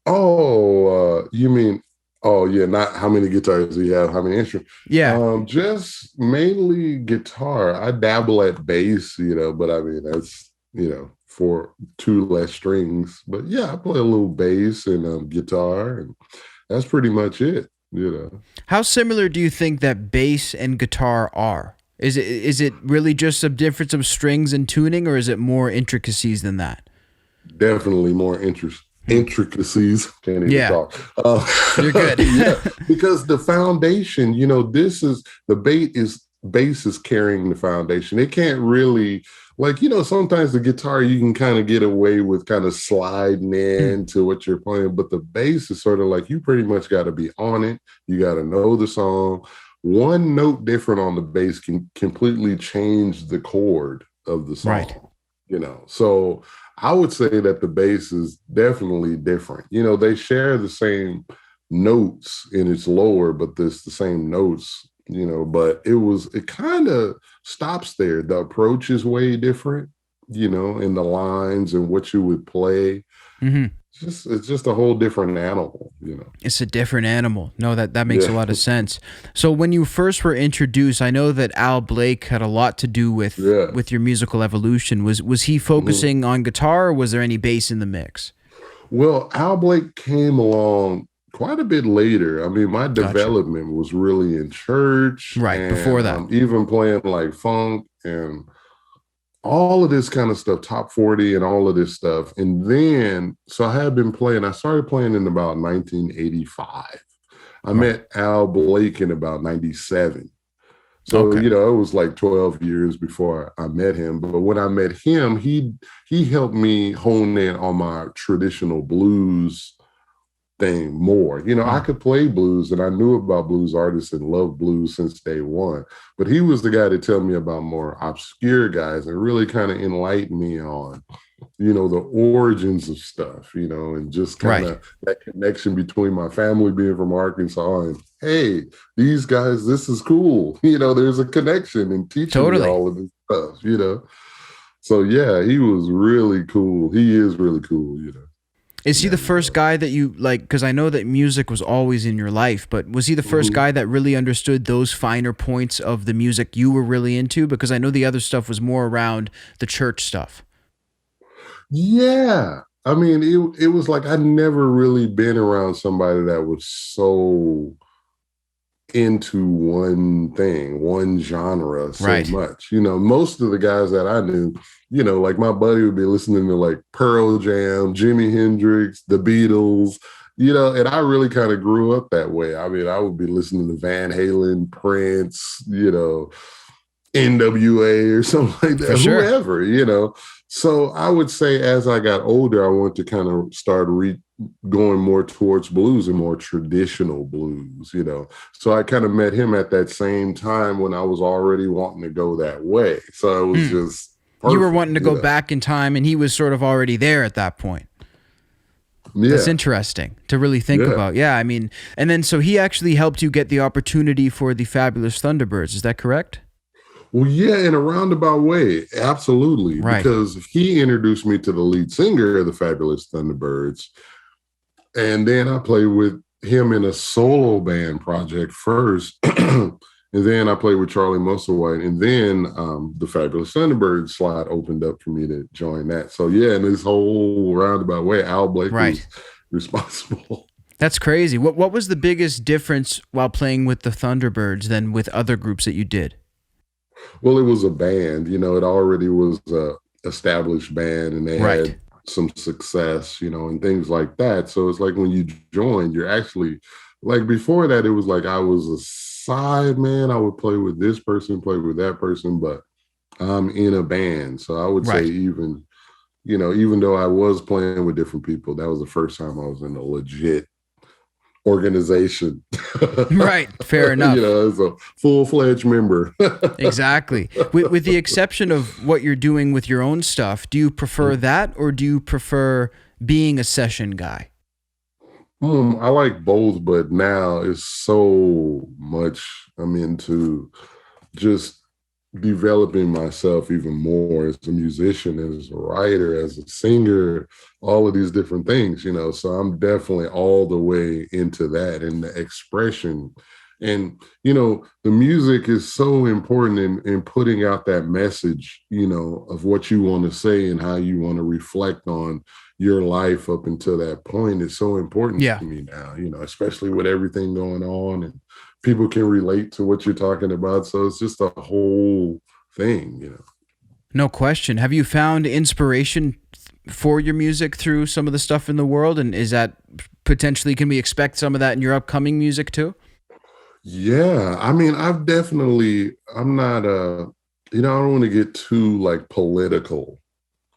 Oh, you mean, not how many guitars do you have, how many instruments? Yeah. Just mainly guitar. I dabble at bass, but I mean, for 2 less strings. But yeah, I play a little bass and guitar, and that's pretty much it. How similar do you think that bass and guitar are? Is it really just a difference of strings and tuning, or is it more intricacies than that? Definitely more intricacies. Can't even talk. You're good. Yeah, because the foundation, this is the bass is carrying the foundation. It can't really, sometimes the guitar you can kind of get away with kind of sliding into what you're playing, but the bass is sort of like you pretty much got to be on it. You got to know the song. One note different on the bass can completely change the chord of the song. Right. So I would say that the bass is definitely different. They share the same notes and it's lower, but it's the same notes, but it kind of stops there. The approach is way different, in the lines and what you would play. Mm-hmm. It's just a whole different animal, It's a different animal. No, that makes a lot of sense. So when you first were introduced, I know that Al Blake had a lot to do with your musical evolution. Was he focusing on guitar, or was there any bass in the mix? Well, Al Blake came along quite a bit later. I mean, my development was really in church. Right, and, before that. Even playing like funk and all of this kind of stuff, top 40 and all of this stuff. And then, so I started playing in about 1985. I met Al Blake in about 97. So, it was like 12 years before I met him. But when I met him, he helped me hone in on my traditional blues thing more. I could play blues and I knew about blues artists and loved blues since day one, but he was the guy to tell me about more obscure guys and really kind of enlighten me on, the origins of stuff, and just kind of that connection between my family being from Arkansas and, hey, these guys, this is cool. There's a connection and teaching me all of this stuff, So yeah, he was really cool. He is really cool, Is he the first guy that you like? Because I know that music was always in your life, but was he the first guy that really understood those finer points of the music you were really into? Because I know the other stuff was more around the church stuff. Yeah. I mean, it was like I'd never really been around somebody that was so into one thing, one genre so much. Most of the guys that I knew, like my buddy would be listening to like Pearl Jam, Jimi Hendrix, the Beatles, and I really kind of grew up that way. I mean, I would be listening to Van Halen, Prince, NWA or something like that, whoever, So I would say as I got older, I wanted to kind of start going more towards blues and more traditional blues, So I kind of met him at that same time when I was already wanting to go that way. So it was just perfect, you were wanting to go back in time and he was sort of already there at that point. Yeah. That's interesting to really think about. Yeah, I mean, and then so he actually helped you get the opportunity for the Fabulous Thunderbirds. Is that correct? Well, yeah, in a roundabout way, absolutely. Right. Because he introduced me to the lead singer of the Fabulous Thunderbirds. And then I played with him in a solo band project first. And then I played with Charlie Musselwhite. And then the Fabulous Thunderbirds slot opened up for me to join that. So, yeah, in this whole roundabout way, Al Blake was responsible. That's crazy. What was the biggest difference while playing with the Thunderbirds than with other groups that you did? Well, it was a band, it already was a established band and they had some success, and things like that. So it's like when you join, you're actually like before that, it was like I was a side man. I would play with this person, play with that person, but I'm in a band. So I would say even though I was playing with different people, that was the first time I was in a legit organization. Right. Fair enough. As a full-fledged member. Exactly. With the exception of what you're doing with your own stuff, do you prefer that or do you prefer being a session guy? I like both, but now it's so much I'm into just developing myself even more as a musician, as a writer, as a singer, all of these different things, so I'm definitely all the way into that. And the expression And, you know, the music is so important in putting out that message, you know, of what you want to say and how you want to reflect on your life up until that point is so important to me now, you know, especially with everything going on and people can relate to what you're talking about. So it's just a whole thing, you know. No question. Have you found inspiration for your music through some of the stuff in the world? And is that potentially, can we expect some of that in your upcoming music too? Yeah, I mean, I'm not you know, I don't want to get too like political,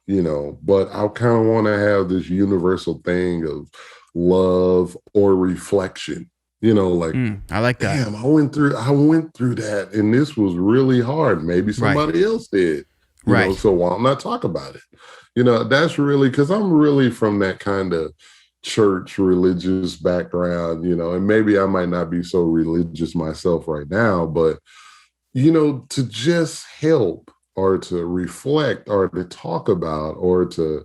you know, but I kind of want to have this universal thing of love or reflection, you know, like, I like that. Damn, I went through that and this was really hard. Maybe somebody else did, you know, so why not talk about it? You know, that's really, because I'm really from that kind of church religious background, you know, and maybe I might not be so religious myself right now, but, you know, to just help or to reflect or to talk about or to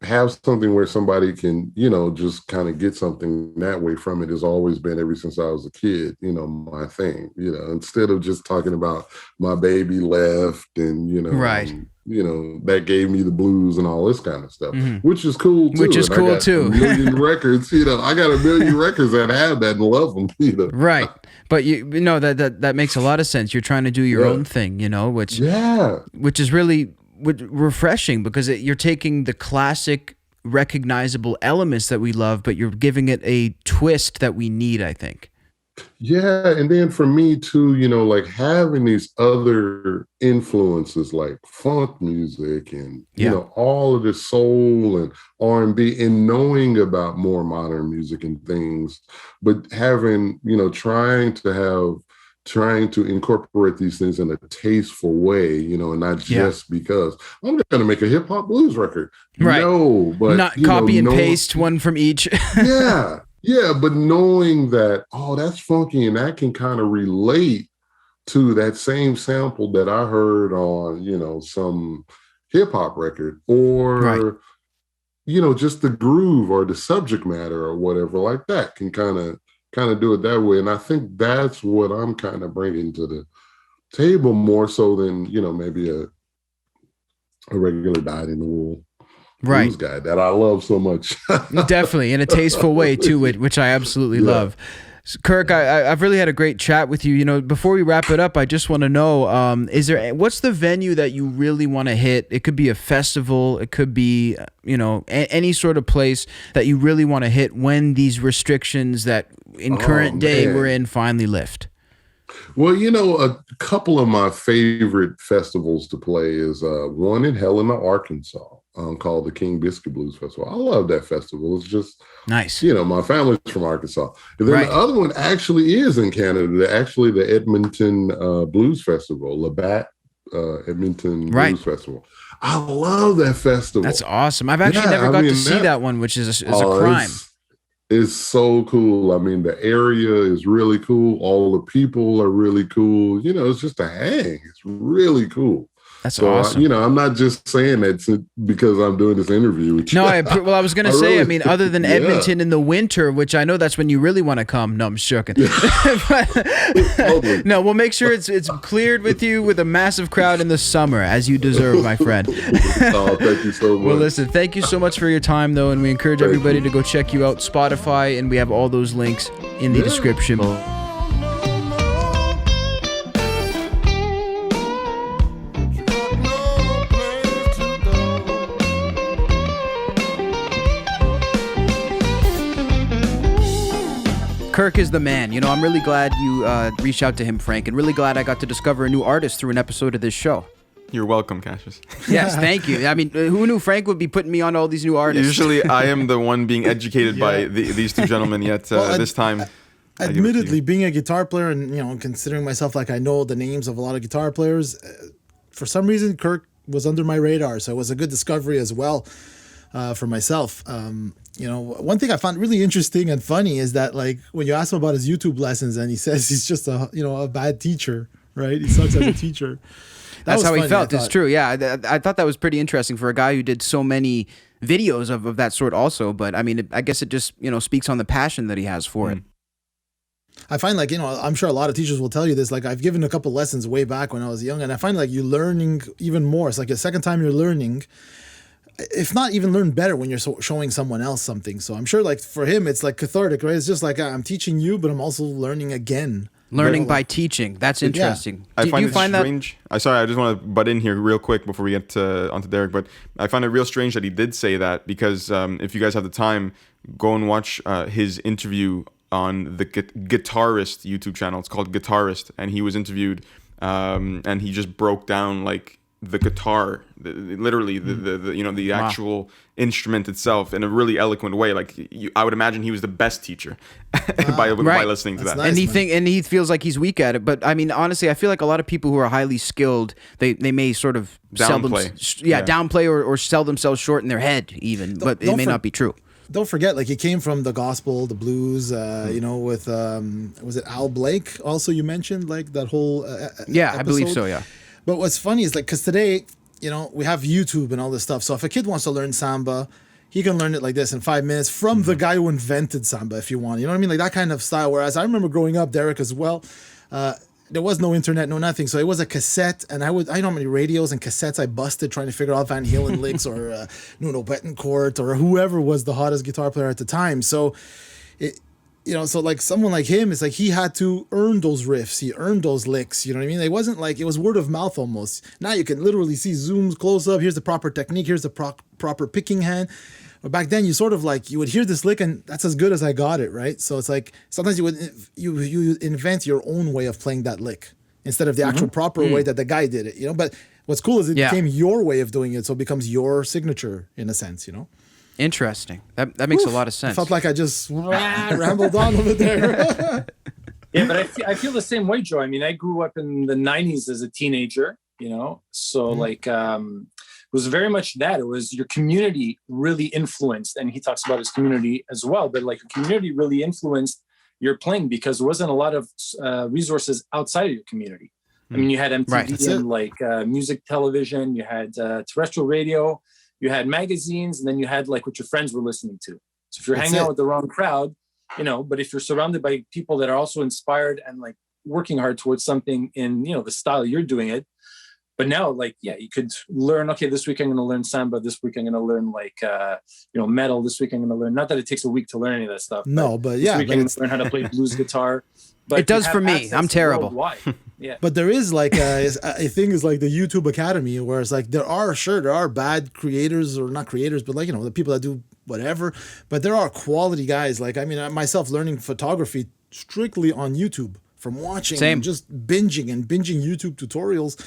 have something where somebody can, you know, just kind of get something that way from it has always been, ever since I was a kid, you know, my thing, you know, instead of just talking about my baby left and, you know, you know, that gave me the blues and all this kind of stuff, which is cool too. Which is cool too. A million records, you know, I got a million records that have that and love them, you know. Right. But you know, that makes a lot of sense. You're trying to do your own thing, you know, which is really refreshing because you're taking the classic recognizable elements that we love, but you're giving it a twist that we need, I think. Yeah, and then for me too, you know, like having these other influences like funk music and you know all of the soul and R&B and knowing about more modern music and things, but having, you know, trying to incorporate these things in a tasteful way, you know, and not just because I'm going to make a hip hop blues record. Right. No, but not copy and paste one from each. Yeah, but knowing that, oh, that's funky and that can kind of relate to that same sample that I heard on, you know, some hip hop record or, you know, just the groove or the subject matter or whatever like that can kind of do it that way. And I think that's what I'm kind of bringing to the table more so than, you know, maybe a regular dyed-in-the-wool blues guy that I love so much. Definitely, in a tasteful way too, which I absolutely love. So, Kirk, I've really had a great chat with you. You know, before we wrap it up, I just want to know, what's the venue that you really want to hit? It could be a festival, it could be, you know, any sort of place that you really want to hit when these restrictions that in current day we're in finally lift. Well, you know, a couple of my favorite festivals to play is one in Helena, Arkansas, called the King Biscuit Blues Festival. I love that festival. It's just nice. You know, my family's from Arkansas. And then the other one actually is in Canada. The Edmonton Blues Festival, Labatt Edmonton Blues Festival. I love that festival. That's awesome. I've actually never got to see that one, which is a crime. It's so cool. I mean, the area is really cool. All the people are really cool. You know, it's just a hang. It's really cool. That's awesome. You know, I'm not just saying that because I'm doing this interview with you. No, I was going to say, really, I mean, other than Edmonton in the winter, which I know that's when you really want to come. No, I'm just joking. No, we'll make sure it's cleared with you with a massive crowd in the summer, as you deserve, my friend. Oh, thank you so much. Well, listen, thank you so much for your time, though, and we encourage everybody to go check you out, Spotify, and we have all those links in the description. Kirk is the man. You know, I'm really glad you reached out to him, Frank, and really glad I got to discover a new artist through an episode of this show. You're welcome, Cassius. Yes, thank you. I mean, who knew Frank would be putting me on all these new artists? Usually I am the one being educated by these two gentlemen, yet this time... Admittedly, being a guitar player and, you know, considering myself like I know the names of a lot of guitar players, for some reason, Kirk was under my radar, so it was a good discovery as well for myself. You know, one thing I found really interesting and funny is that, like, when you ask him about his YouTube lessons and he says he's just a bad teacher, right? He sucks as a teacher. That's how he felt. It's true. Yeah. I thought that was pretty interesting for a guy who did so many videos of that sort also. But I mean, I guess it just, you know, speaks on the passion that he has for it. I find like, I'm sure a lot of teachers will tell you this. Like I've given a couple lessons way back when I was young, and I find like you're learning even more. It's like a second time you're learning, if not even learn better when you're showing someone else something. So I'm sure like for him, it's like cathartic, right? It's just like I'm teaching you, but I'm also learning again. Learning by teaching. That's interesting. Yeah. Do you find strange. Sorry, I just want to butt in here real quick before we get onto Derek. But I find it real strange that he did say that, because if you guys have the time, go and watch his interview on the Guitarist YouTube channel. It's called Guitarist, and he was interviewed, and he just broke down like the guitar, literally the actual instrument itself in a really eloquent way. Like I would imagine he was the best teacher by listening to that. Nice, and he feels like he's weak at it. But I mean, honestly, I feel like a lot of people who are highly skilled, they may sort of downplay or sell themselves short in their head even, but it may not be true. Don't forget, like he came from the gospel, the blues, with was it Al Blake? Also, you mentioned like that whole episode? I believe so. Yeah. But what's funny is like because today, we have YouTube and all this stuff. So if a kid wants to learn samba, he can learn it like this in 5 minutes from the guy who invented samba. If you want, you know what I mean, like that kind of style. Whereas I remember growing up, Derek as well. There was no internet, no nothing. So it was a cassette, and I know how many radios and cassettes I busted trying to figure out Van Halen licks or Nuno Betancourt or whoever was the hottest guitar player at the time. So, so like someone like him, it's like he had to earn those riffs. He earned those licks. You know what I mean? It wasn't like, it was word of mouth almost. Now you can literally see zooms close up. Here's the proper technique. Here's the proper picking hand. But back then, you sort of like, you would hear this lick and that's as good as I got it, right? So it's like, sometimes you invent your own way of playing that lick instead of the actual proper way that the guy did it, But what's cool is it became your way of doing it, so it becomes your signature in a sense, Interesting. That makes a lot of sense. I felt like I just rambled on over there. Yeah, but I feel the same way, Joe. I mean, I grew up in the 90s as a teenager, so like... it was very much that. It was your community really influenced, and he talks about his community as well, but like your community really influenced your playing because there wasn't a lot of resources outside of your community. I mean, you had MTV and like music television, you had terrestrial radio, you had magazines, and then you had like what your friends were listening to. So if you're hanging out with the wrong crowd, but if you're surrounded by people that are also inspired and like working hard towards something in, the style you're doing it. But now, like, you could learn, okay, this week I'm going to learn samba. This week I'm going to learn, like, metal. This week I'm going to learn, not that it takes a week to learn any of that stuff. No, but this week I'm going to learn how to play blues guitar. But it does for me. I'm terrible. Yeah. But there is, like, a thing is like the YouTube Academy, where it's like, there are bad creators, or not creators, but like, the people that do whatever. But there are quality guys. Like, I mean, myself learning photography strictly on YouTube from watching and just binging YouTube tutorials.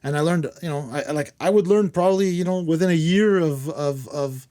And I learned, I would learn probably, within a year of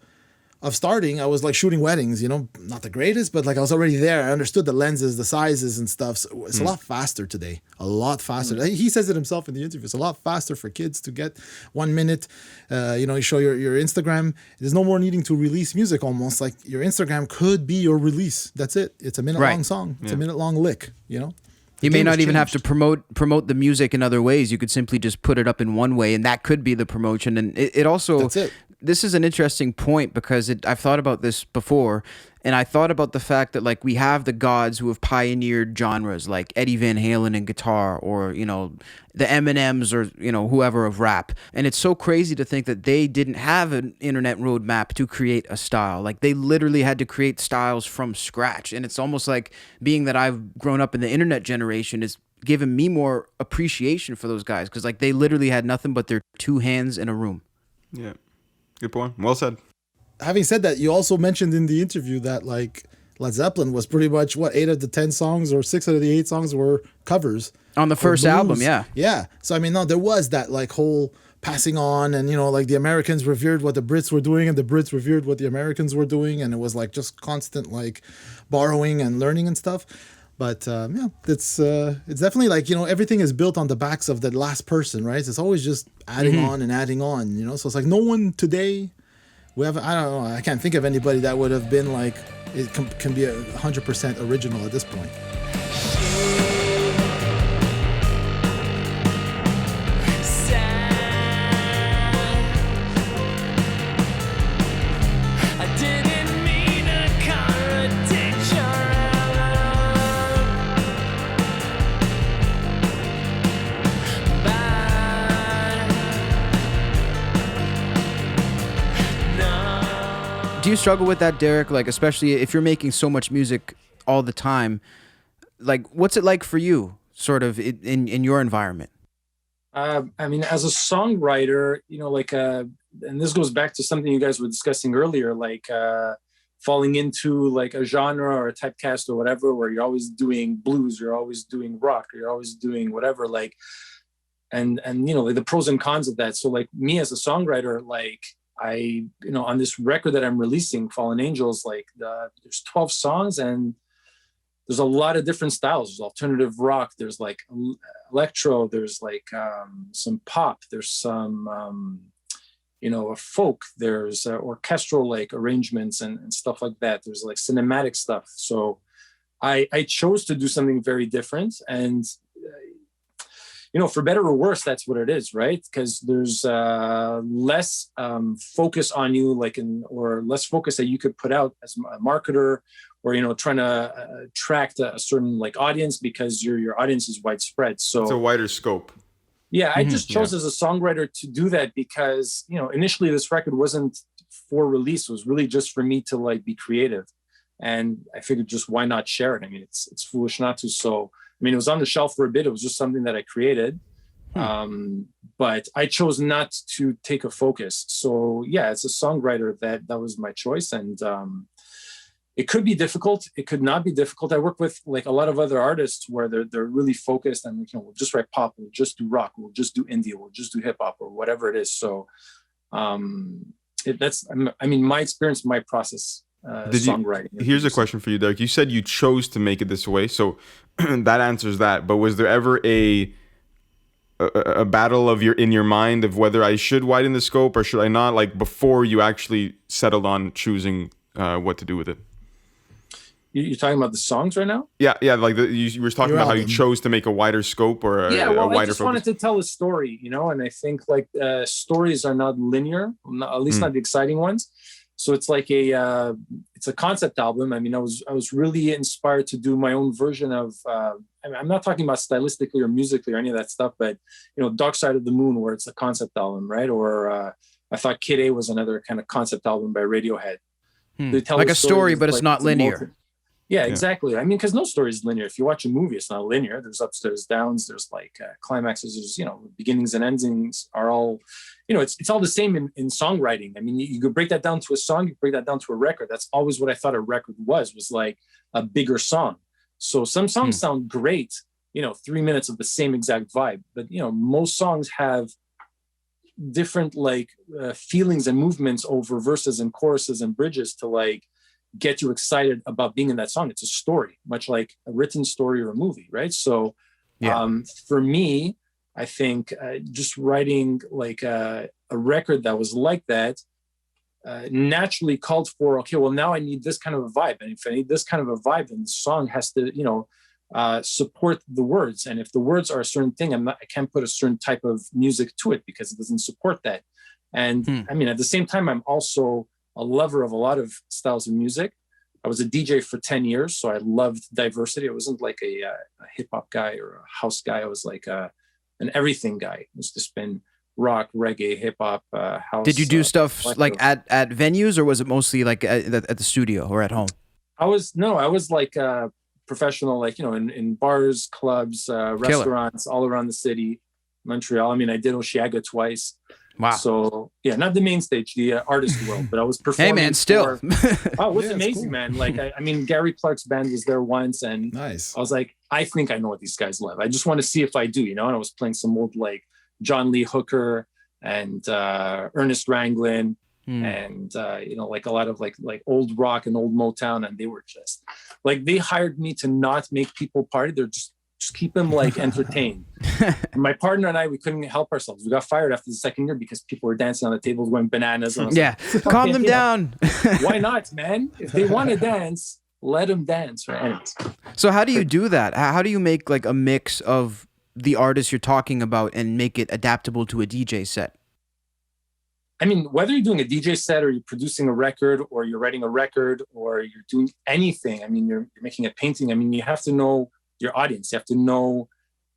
starting, I was like shooting weddings, not the greatest, but like I was already there. I understood the lenses, the sizes and stuff. So it's a lot faster today, a lot faster. He says it himself in the interview. It's a lot faster for kids to get 1 minute, you show your Instagram. There's no more needing to release music almost. Like your Instagram could be your release. That's it. It's a minute long song. It's a minute long lick, You may not even have to promote the music in other ways. You could simply just put it up in one way, and that could be the promotion. And it also, that's it. This is an interesting point because I've thought about this before, and I thought about the fact that like we have the gods who have pioneered genres like Eddie Van Halen in guitar, or the Eminems, or whoever of rap. And it's so crazy to think that they didn't have an internet roadmap to create a style. Like they literally had to create styles from scratch. And it's almost like, being that I've grown up in the internet generation, is given me more appreciation for those guys, because like they literally had nothing but their two hands in a room. Yeah, good point. Well said. Having said that, you also mentioned in the interview that like Led Zeppelin was pretty much 8 of the 10 songs or 6 out of the 8 songs were covers on the first album. Yeah. So I mean, no, there was that like whole passing on, and like the Americans revered what the Brits were doing, and the Brits revered what the Americans were doing, and it was like just constant like borrowing and learning and stuff. But it's definitely like, everything is built on the backs of the last person, right? It's always just adding on and adding on, So it's like no one today. I don't know. I can't think of anybody that would have been like, it can be 100% original at this point. you struggle with that, Derek? Like, especially if you're making so much music all the time, like, what's it like for you, sort of in your environment? I mean, as a songwriter, you know, like, and this goes back to something you guys were discussing earlier, like falling into like a genre or a typecast or whatever, where you're always doing blues, you're always doing rock, or you're always doing whatever, like, and you know, like the pros and cons of that. So like me as a songwriter, like you know, on this record that I'm releasing, Fallen Angels, like there's 12 songs and there's a lot of different styles. There's alternative rock, there's like electro, there's like some pop, there's some you know, a folk, there's orchestral like arrangements and stuff like that. There's like cinematic stuff. So I chose to do something very different, and you know, for better or worse, that's what it is, right? Because there's less focus on you, like, or less focus that you could put out as a marketer, or, you know, trying to attract a certain like audience, because your audience is widespread. So it's a wider scope. Yeah, I just chose as a songwriter to do that because, you know, initially this record wasn't for release. It was really just for me to like be creative. And I figured, just why not share it? I mean, it's foolish not to. So, I mean, it was on the shelf for a bit. It was just something that I created. But I chose not to take a focus. So yeah, as a songwriter, that was my choice. And it could be difficult. It could not be difficult. I work with like a lot of other artists where they're really focused and, you know, we'll just write pop, we'll just do rock, we'll just do indie, we'll just do hip hop or whatever it is. So that's, I mean, my experience, my process, songwriting. Here's a question for you, Derek. You said you chose to make it this way, so that answers that. But was there ever a battle in your mind of whether I should widen the scope or should I not? Like before you actually settled on choosing what to do with it. You're talking about the songs right now? Yeah. Like you were talking about how you chose to make a wider scope or a wider I just focus. wanted to tell a story, you know, and I think like stories are not linear, at least not the exciting ones. So it's like it's a concept album. I mean, I was really inspired to do my own version of. I'm not talking about stylistically or musically or any of that stuff, but you know, Dark Side of the Moon, where it's a concept album, right? Or I thought Kid A was another kind of concept album by Radiohead. Like a story, but it's not linear. Yeah, exactly. I mean, because no story is linear. If you watch a movie, it's not linear. There's ups, there's downs, there's like climaxes, there's, you know, beginnings and endings are all, you know, it's all the same in songwriting. I mean, you could break that down to a song, you break that down to a record. That's always what I thought a record was like a bigger song. So some songs sound great, you know, 3 minutes of the same exact vibe. But, you know, most songs have different like feelings and movements over verses and choruses and bridges to like get you excited about being in that song. It's a story, much like a written story or a movie, right? So for me, I think just writing like a record that was like that naturally called for, okay, well, now I need this kind of a vibe. And if I need this kind of a vibe, then the song has to, you know, support the words. And if the words are a certain thing, I can't put a certain type of music to it because it doesn't support that. And I mean, at the same time, I'm also a lover of a lot of styles of music. I was a DJ for 10 years, so I loved diversity. I wasn't like a hip hop guy or a house guy. I was like an everything guy. It was to spin rock, reggae, hip hop, house. Did you do stuff like at venues, or was it mostly like at the studio or at home? I was like professional, like, you know, in bars, clubs, restaurants all around the city, Montreal. I mean, I did Osheaga twice. Wow. So yeah, not the main stage, the artist world, but I was performing. Hey man, still. Oh, it was amazing, cool, man. Like, I mean, Gary Clark's band was there once, and nice. I was like, I think I know what these guys love. I just want to see if I do, you know. And I was playing some old like John Lee Hooker and Ernest Ranglin, and you know, like a lot of like old rock and old Motown, and they were just like, they hired me to not make people party. They're just keep them like entertained. My partner and I, we couldn't help ourselves. We got fired after the second year because people were dancing on the tables, going bananas. And like, calm them down. Why not, man? If they want to dance, let them dance. Right? Anyways. So how do you do that? How do you make like a mix of the artists you're talking about and make it adaptable to a DJ set? I mean, whether you're doing a DJ set or you're producing a record or you're writing a record or you're doing anything, I mean, you're making a painting. I mean, you have to know your audience. You have to know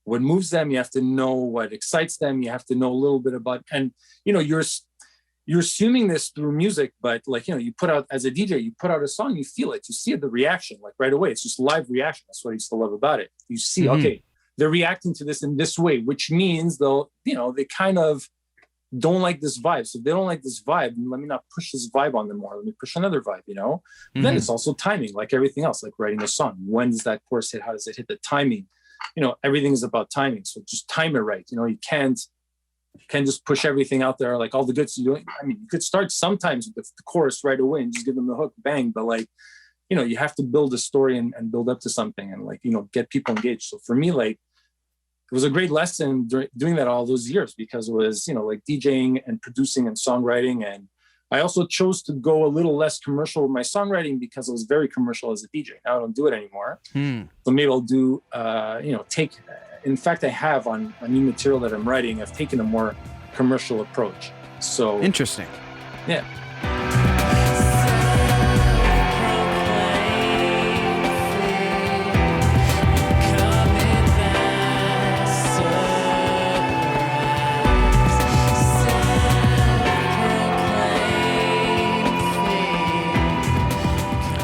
what moves them. You have to know what excites them. You have to know a little bit about, and you know, you're assuming this through music, but like, you put out, as a DJ, you put out a song, you feel it, you see the reaction, like right away. It's just live reaction. That's what I used to love about it. You see, okay, they're reacting to this in this way, which means they kind of don't like this vibe. So if they don't like this vibe, let me not push this vibe on them more. Let me push another vibe, Then it's also timing, like everything else, like writing a song. When does that chorus hit? How does it hit? The timing, everything is about timing. So just time it right. You can't just push everything out there, like all the good stuff. You could start sometimes with the chorus right away and just give them the hook, bang. But like, you have to build a story and build up to something and like, get people engaged. So for me, like, it was a great lesson doing that all those years, because it was, like DJing and producing and songwriting. And I also chose to go a little less commercial with my songwriting because it was very commercial as a DJ. Now I don't do it anymore. So maybe I'll do, in fact, I have on new material that I'm writing, I've taken a more commercial approach. So interesting. Yeah.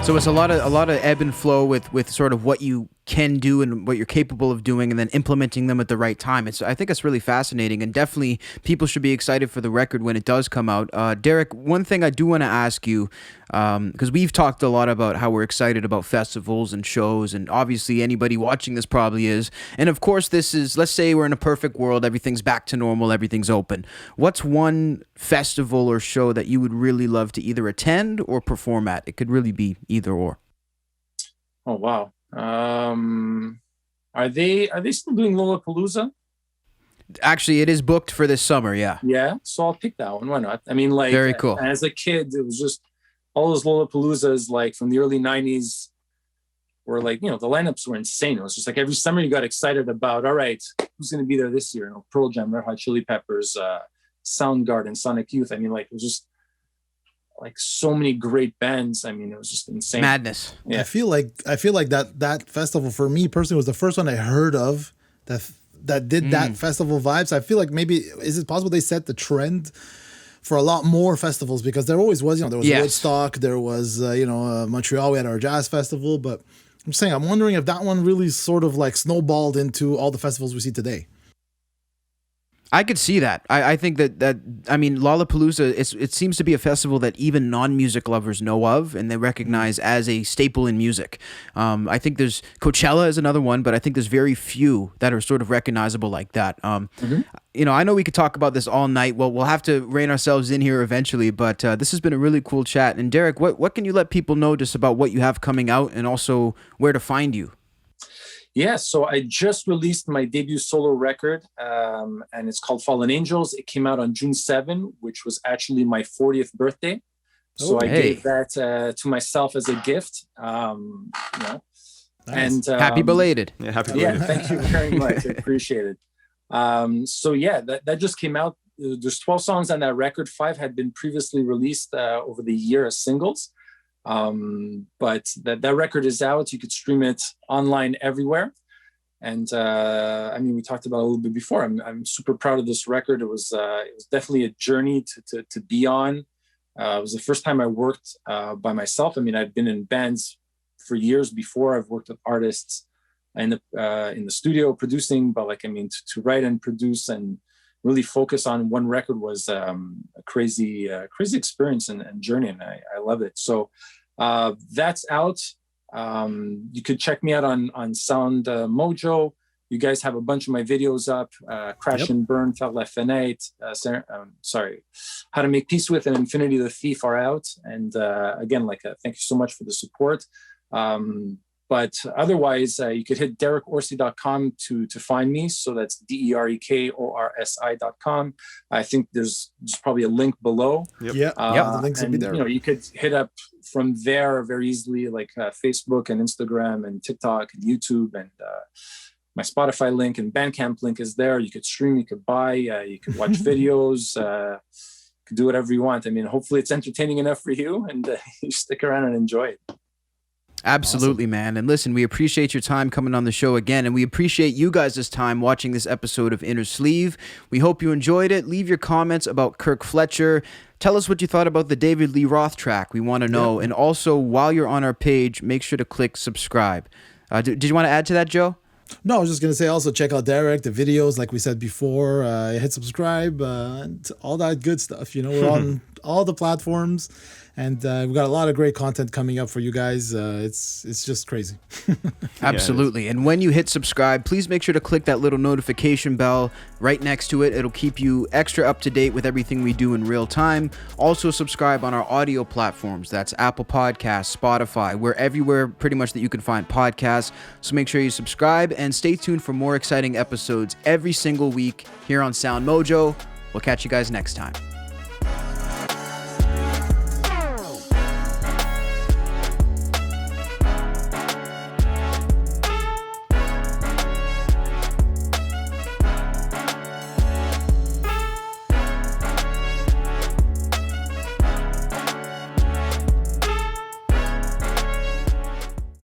So it's a lot of ebb and flow with sort of what you can do and what you're capable of doing, and then implementing them at the right time. I think it's really fascinating, and definitely people should be excited for the record when it does come out. Derek, one thing I do want to ask you, because we've talked a lot about how we're excited about festivals and shows, and obviously anybody watching this probably is. And of course, this is, let's say we're in a perfect world, everything's back to normal, everything's open. What's one festival or show that you would really love to either attend or perform at? It could really be either or. Oh, wow. Are they still doing Lollapalooza? Actually, it is booked for this summer. Yeah. Yeah. So I'll pick that one. Why not? Like, very cool. As a kid, it was just all those Lollapaloozas, like from the early 90s, were like, the lineups were insane. It was just like every summer you got excited about, all right, who's going to be there this year? Pearl Jam, Red Hot Chili Peppers, Soundgarden, Sonic Youth. Like, it was just like so many great bands. It was just insane. Madness. Yeah. I feel like that festival for me personally was the first one I heard of that did that festival vibes. I feel like maybe, is it possible they set the trend for a lot more festivals? Because there always was, there was Woodstock, there was, Montreal, we had our jazz festival, but I'm saying, I'm wondering if that one really sort of like snowballed into all the festivals we see today. I could see that. I think that Lollapalooza, it seems to be a festival that even non-music lovers know of and they recognize as a staple in music. I think there's Coachella is another one, but I think there's very few that are sort of recognizable like that. I know we could talk about this all night. Well, we'll have to rein ourselves in here eventually, but this has been a really cool chat. And Derek, what can you let people know just about what you have coming out and also where to find you? Yeah, so I just released my debut solo record, and it's called Fallen Angels. It came out on June 7, which was actually my 40th birthday. So I gave that to myself as a gift. Nice. And happy belated. Yeah, happy belated. Yeah, thank you very much. I appreciate it. That just came out. There's 12 songs on that record. 5 had been previously released over the year as singles. But that record is out. You could stream it online everywhere. And we talked about it a little bit before. I'm super proud of this record. It was definitely a journey to be on. It was the first time I worked by myself. I'd been in bands for years before. I've worked with artists in the studio producing, but to write and produce and really focus on one record was a crazy experience and journey, and I love it. So that's out. You could check me out on SoundMojo. You guys have a bunch of my videos up. Crash and Burn, Faire la Fenêtre, How to Make Peace With, and Infinity the Thief are out. And again, thank you so much for the support. But otherwise, you could hit derekorsi.com to find me. So that's DEREKORSI.com. I think there's probably a link below. Yep. The links will be there. You could hit up from there very easily, like Facebook and Instagram and TikTok and YouTube, and my Spotify link and Bandcamp link is there. You could stream, you could buy, you could watch videos, you could do whatever you want. Hopefully it's entertaining enough for you, and you stick around and enjoy it. Absolutely, man. And listen, we appreciate your time coming on the show again, and we appreciate you guys' time watching this episode of Innersleeve. We hope you enjoyed it. Leave your comments about Kirk Fletcher. Tell us what you thought about the David Lee Roth track. We want to know. And also, while you're on our page, make sure to click subscribe. Did you want to add to that, Joe? No, I was just going to say also check out Derek, the videos, like we said before. Hit subscribe, and all that good stuff. We're on all the platforms, and we've got a lot of great content coming up for you guys. It's just crazy. Absolutely. And when you hit subscribe, please make sure to click that little notification bell right next to it. It'll keep you extra up to date with everything we do in real time. Also subscribe on our audio platforms. That's Apple Podcasts, Spotify. We're everywhere pretty much that you can find podcasts. So make sure you subscribe and stay tuned for more exciting episodes every single week here on SoundMojo. We'll catch you guys next time.